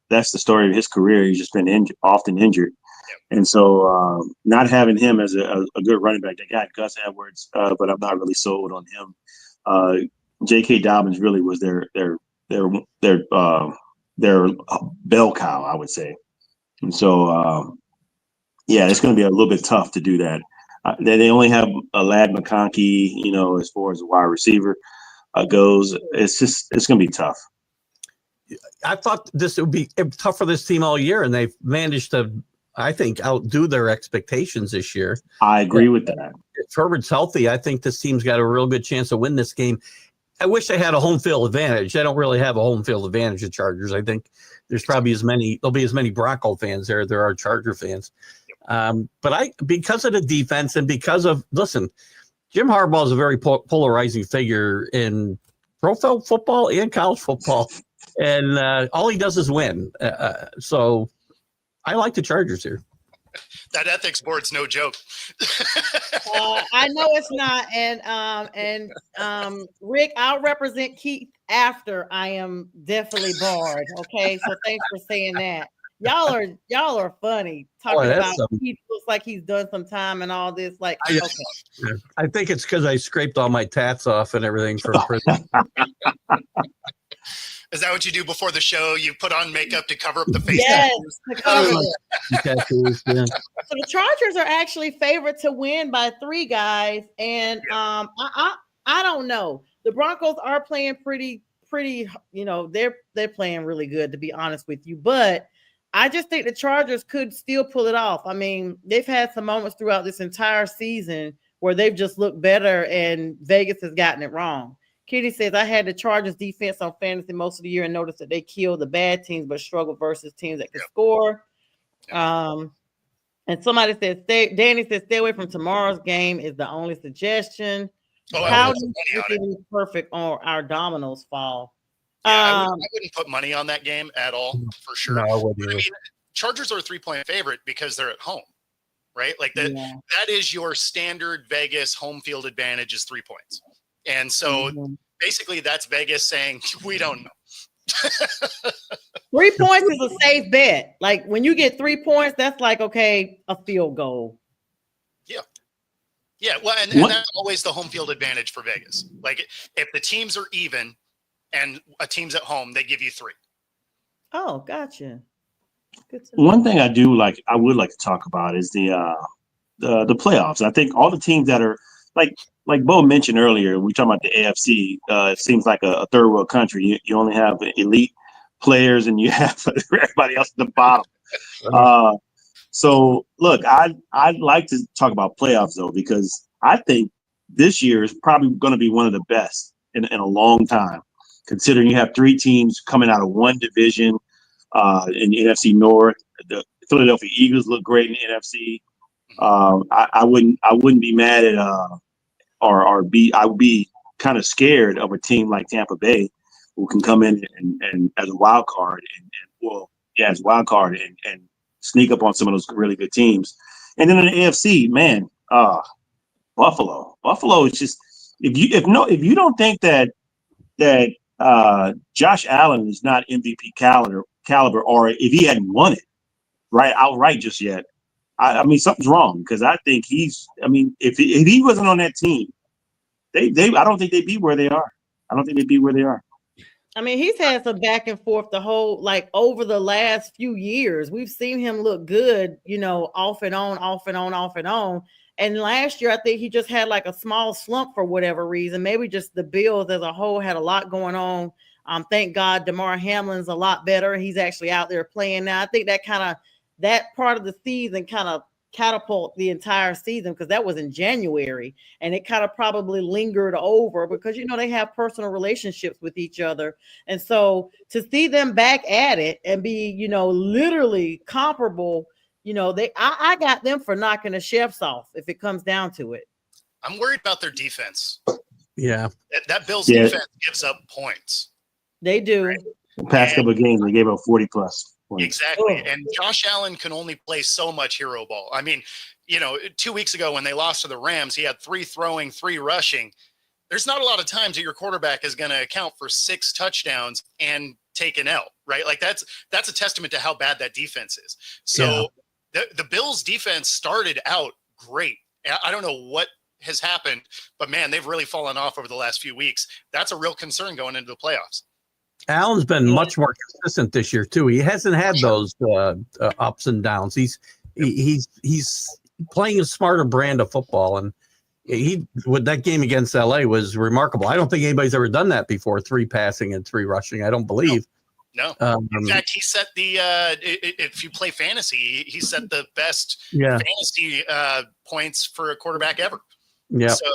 that's the story of his career. He's just been often injured. Yep. And so not having him as a good running back, they got Gus Edwards, but I'm not really sold on him. J.K. Dobbins really was their bell cow, I would say. And so, it's going to be a little bit tough to do that. They only have a Ladd McConkey, as far as a wide receiver goes. It's going to be tough. I thought this would be tough for this team all year, and they've managed to I think, outdo their expectations this year. I agree with that. If Herbert's healthy, I think this team's got a real good chance to win this game. I wish they had a home field advantage. They don't really have a home field advantage, the Chargers. I think there's probably there'll be as many Bronco fans there are Charger fans. But because of the defense and because of, listen, Jim Harbaugh is a very polarizing figure in pro football and college football. And all he does is win. So I like the Chargers here. That ethics board's no joke. I know it's not, and Rick, I'll represent Keith after I am definitely barred. Okay, so thanks for saying that. Y'all are funny talking about Keith looks like he's done some time and all this. Like, okay. I think it's because I scraped all my tats off and everything from prison. Is that what you do before the show? You put on makeup to cover up the face? Yes, to cover tattoos, yeah. So the Chargers are actually favored to win by 3, guys. And I don't know. The Broncos are playing pretty, they're playing really good, to be honest with you. But I just think the Chargers could still pull it off. I mean, they've had some moments throughout this entire season where they've just looked better and Vegas has gotten it wrong. Kitty says, I had the Chargers defense on fantasy most of the year and noticed that they kill the bad teams but struggle versus teams that can score. And somebody says, Danny says, stay away from tomorrow's game is the only suggestion. How do you think it is perfect on our dominoes fall? Yeah, I wouldn't put money on that game at all, for sure. No, I wouldn't. I mean, Chargers are a 3-point favorite because they're at home, right? Like that is your standard Vegas home field advantage is 3 points. And so basically that's Vegas saying, we don't know. 3 points is a safe bet. Like when you get 3 points, that's like, okay, a field goal. Yeah. Yeah. Well, and that's always the home field advantage for Vegas. Like if the teams are even and a team's at home, they give you 3. Oh, gotcha. Good to know. One thing I would like to talk about is the playoffs. I think all the teams that are like Bo mentioned earlier, we talking about the AFC. It seems like a third world country. You only have elite players, and you have everybody else at the bottom. So look, I'd like to talk about playoffs though, because I think this year is probably going to be one of the best in a long time, considering you have 3 teams coming out of one division in the NFC North. The Philadelphia Eagles look great in the NFC. I wouldn't be mad at I would be kind of scared of a team like Tampa Bay, who can come in and as a wild card as a wild card and sneak up on some of those really good teams. And then in the AFC, man, Buffalo is just if you don't think that Josh Allen is not MVP caliber, or if he hadn't won it outright just yet. I mean, something's wrong, because I think if he wasn't on that team, I don't think they'd be where they are. I mean, he's had some back and forth the whole, over the last few years. We've seen him look good, off and on. And last year, I think he just had a small slump for whatever reason. Maybe just the Bills as a whole had a lot going on. Thank God DeMar Hamlin's a lot better. He's actually out there playing now. I think that part of the season kind of catapult the entire season, because that was in January, and it kind of probably lingered over because they have personal relationships with each other. And so to see them back at it and be literally comparable, I got them for knocking the chefs off if it comes down to it. I'm worried about their defense. Yeah, that Bills defense gives up points. They do. Right? The past couple of games, they gave up 40 plus. Exactly. And Josh Allen can only play so much hero ball. I mean, 2 weeks ago when they lost to the Rams, he had 3 throwing, 3 rushing. There's not a lot of times that your quarterback is going to account for 6 touchdowns and take an L, right? Like that's a testament to how bad that defense is. So the Bills defense started out great. I don't know what has happened, but man, they've really fallen off over the last few weeks. That's a real concern going into the playoffs. Allen's been much more consistent this year too. He hasn't had those ups and downs. He's playing a smarter brand of football, and with that game against LA was remarkable. I don't think anybody's ever done that before. 3 passing and 3 rushing. I don't believe. No. In fact, he set the if you play fantasy, he set the best fantasy points for a quarterback ever. Yeah. So,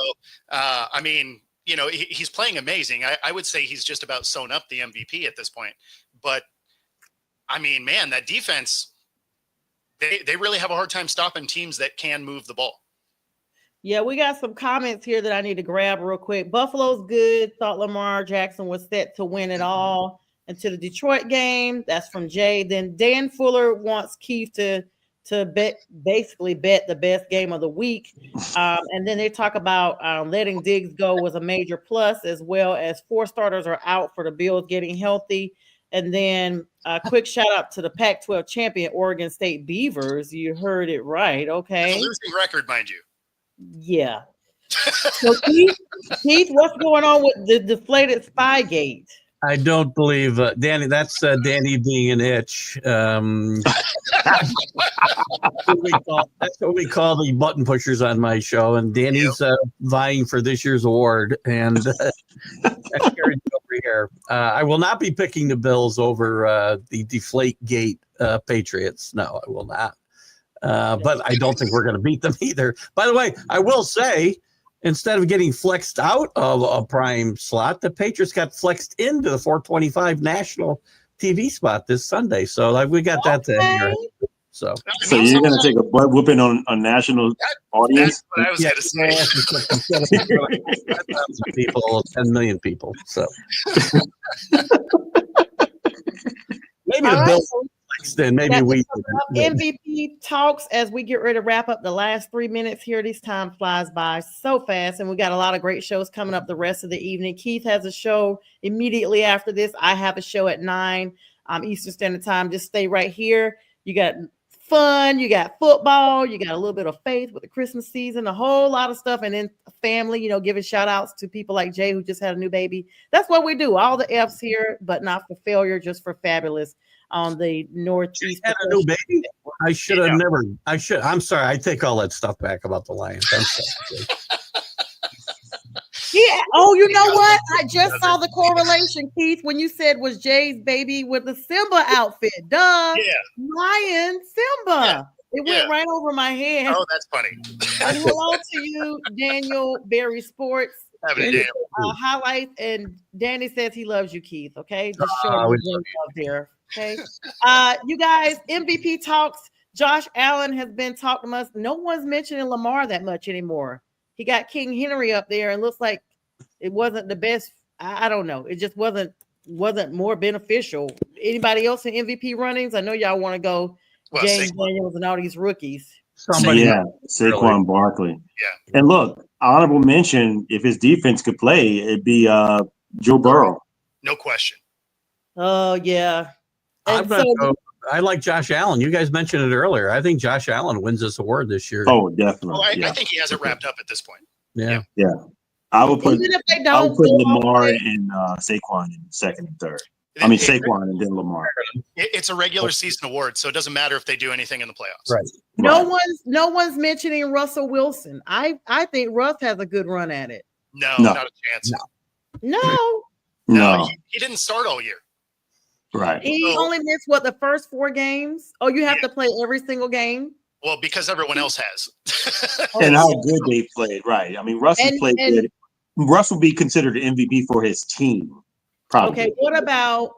I mean, you know, he's playing amazing. I would say he's just about sewn up the MVP at this point. But, I mean, man, that defense, they really have a hard time stopping teams that can move the ball. Yeah, we got some comments here that I need to grab real quick. Buffalo's good. Thought Lamar Jackson was set to win it all until the Detroit game. That's from Jay. Then Dan Fuller wants Keith to basically bet the best game of the week. And then they talk about letting Diggs go was a major plus, as well as 4 starters are out for the Bills getting healthy. And then a quick shout out to the Pac-12 champion Oregon State Beavers. You heard it right. Okay. It's a losing record, mind you. Yeah. So Keith, what's going on with the deflated Spygate? I don't believe Danny. That's Danny being an itch. That's what we call the button pushers on my show. And Danny's vying for this year's award. And that's carried over here. I will not be picking the Bills over the Deflategate Patriots. No, I will not. But I don't think we're going to beat them either. By the way, I will say, instead of getting flexed out of a prime slot, the Patriots got flexed into the 425 national TV spot this Sunday. So we got that to end here. So you're going to take a butt whooping on national audience? That's what I was going to say. People, 10 million people. So maybe the Bills. Then maybe we MVP talks as we get ready to wrap up the last 3 minutes here. This time flies by so fast, and we got a lot of great shows coming up the rest of the evening. Keith has a show immediately after this. I have a show at 9 Eastern Standard Time. Just stay right here. You got fun, you got football, you got a little bit of faith with the Christmas season, a whole lot of stuff, and then family, you know, giving shout outs to people like Jay who just had a new baby. That's what we do. All the F's here, but not for failure, just for fabulous. On the Northeast. Had a new baby? I should have never. I'm sorry. I take all that stuff back about the Lions. I'm sorry. Yeah. Oh, you know what? I just saw the correlation, Keith, when you said was Jay's baby with the Simba outfit. Duh. Yeah. Lion Simba. Yeah. It went right over my head. Oh, that's funny. And hello to you, Daniel Berry Sports. Highlights, and Danny says he loves you, Keith. Okay, just showing you love there. Okay, you guys, MVP talks. Josh Allen has been talking to us. No one's mentioning Lamar that much anymore. He got King Henry up there, and looks like it wasn't the best. I don't know. It just wasn't more beneficial. Anybody else in MVP runnings? I know y'all want to go James Daniels and all these rookies. Saquon Barkley. Yeah, and look, honorable mention, if his defense could play, it'd be Joe Burrow. No question. Oh yeah. I like Josh Allen. You guys mentioned it earlier. I think Josh Allen wins this award this year. Oh, definitely. Oh, I think he has it wrapped up at this point. Yeah. I would put Lamar and Saquon in second and third. I mean, Saquon and then Lamar. It's a regular season award, so it doesn't matter if they do anything in the playoffs. Right. No one's mentioning Russell Wilson. I think Russ has a good run at it. No, not a chance. No. He didn't start all year. Right. He only missed the first 4 games? Oh, you have to play every single game? Well, because everyone else has. And how good they played, right? I mean, Russell played good. Russ will be considered an MVP for his team. Probably. Okay, what about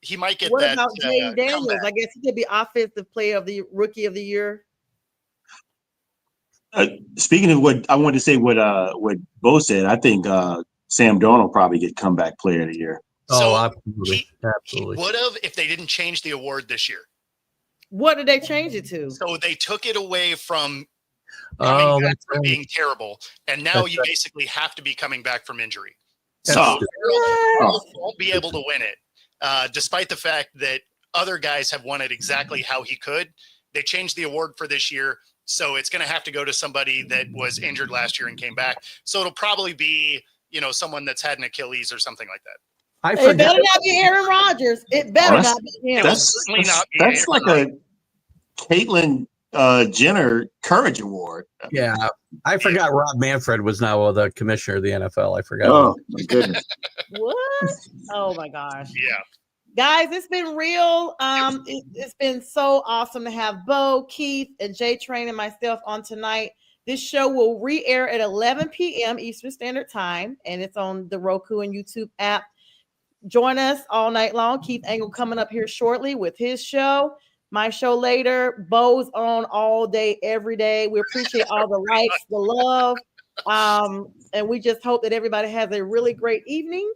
he might get what that? What about Jaden Daniels? Comeback. I guess he could be offensive player of the rookie of the year. Speaking of what I wanted to say, what Bo said, I think Sam Darnold probably get comeback player of the year. So absolutely. He would have if they didn't change the award this year. What did they change it to? So they took it away from being terrible, and now you basically have to be coming back from injury. So Darnold won't be able to win it, despite the fact that other guys have won it exactly how he could. They changed the award for this year, so it's going to have to go to somebody that was injured last year and came back. So it'll probably be someone that's had an Achilles or something like that. It better not be Aaron Rodgers. It better not be him. It will certainly not be. That's like a Caitlyn Jenner Courage Award. Yeah, I forgot Rob Manfred was now the commissioner of the NFL. I forgot. Oh my goodness! What? Oh my gosh! Yeah. Guys, it's been real. It's been so awesome to have Bo, Keith, and J Train and myself on tonight. This show will re-air at 11 p.m. Eastern Standard Time, and it's on the Roku and YouTube app. Join us all night long. Keith Angle coming up here shortly with his show. My show later. Bo's on all day, every day. We appreciate all the likes, the love, and we just hope that everybody has a really great evening.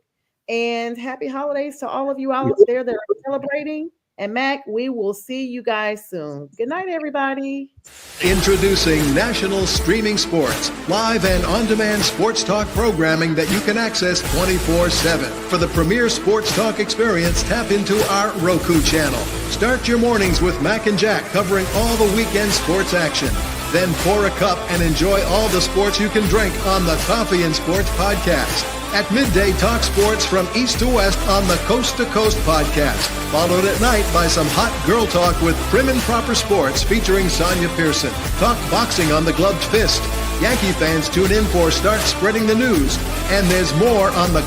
And happy holidays to all of you out there that are celebrating. And Mac, we will see you guys soon. Good night, everybody. Introducing National Streaming Sports, live and on-demand sports talk programming that you can access 24/7. For the premier sports talk experience, tap into our Roku channel. Start your mornings with Mac and Jack covering all the weekend sports action. Then pour a cup and enjoy all the sports you can drink on the Coffee and Sports podcast. At midday, talk sports from east to west on the Coast to Coast podcast. Followed at night by some hot girl talk with Prim and Proper Sports featuring Sonia Pearson. Talk boxing on the Gloved Fist. Yankee fans tune in for Start Spreading the News. And there's more on the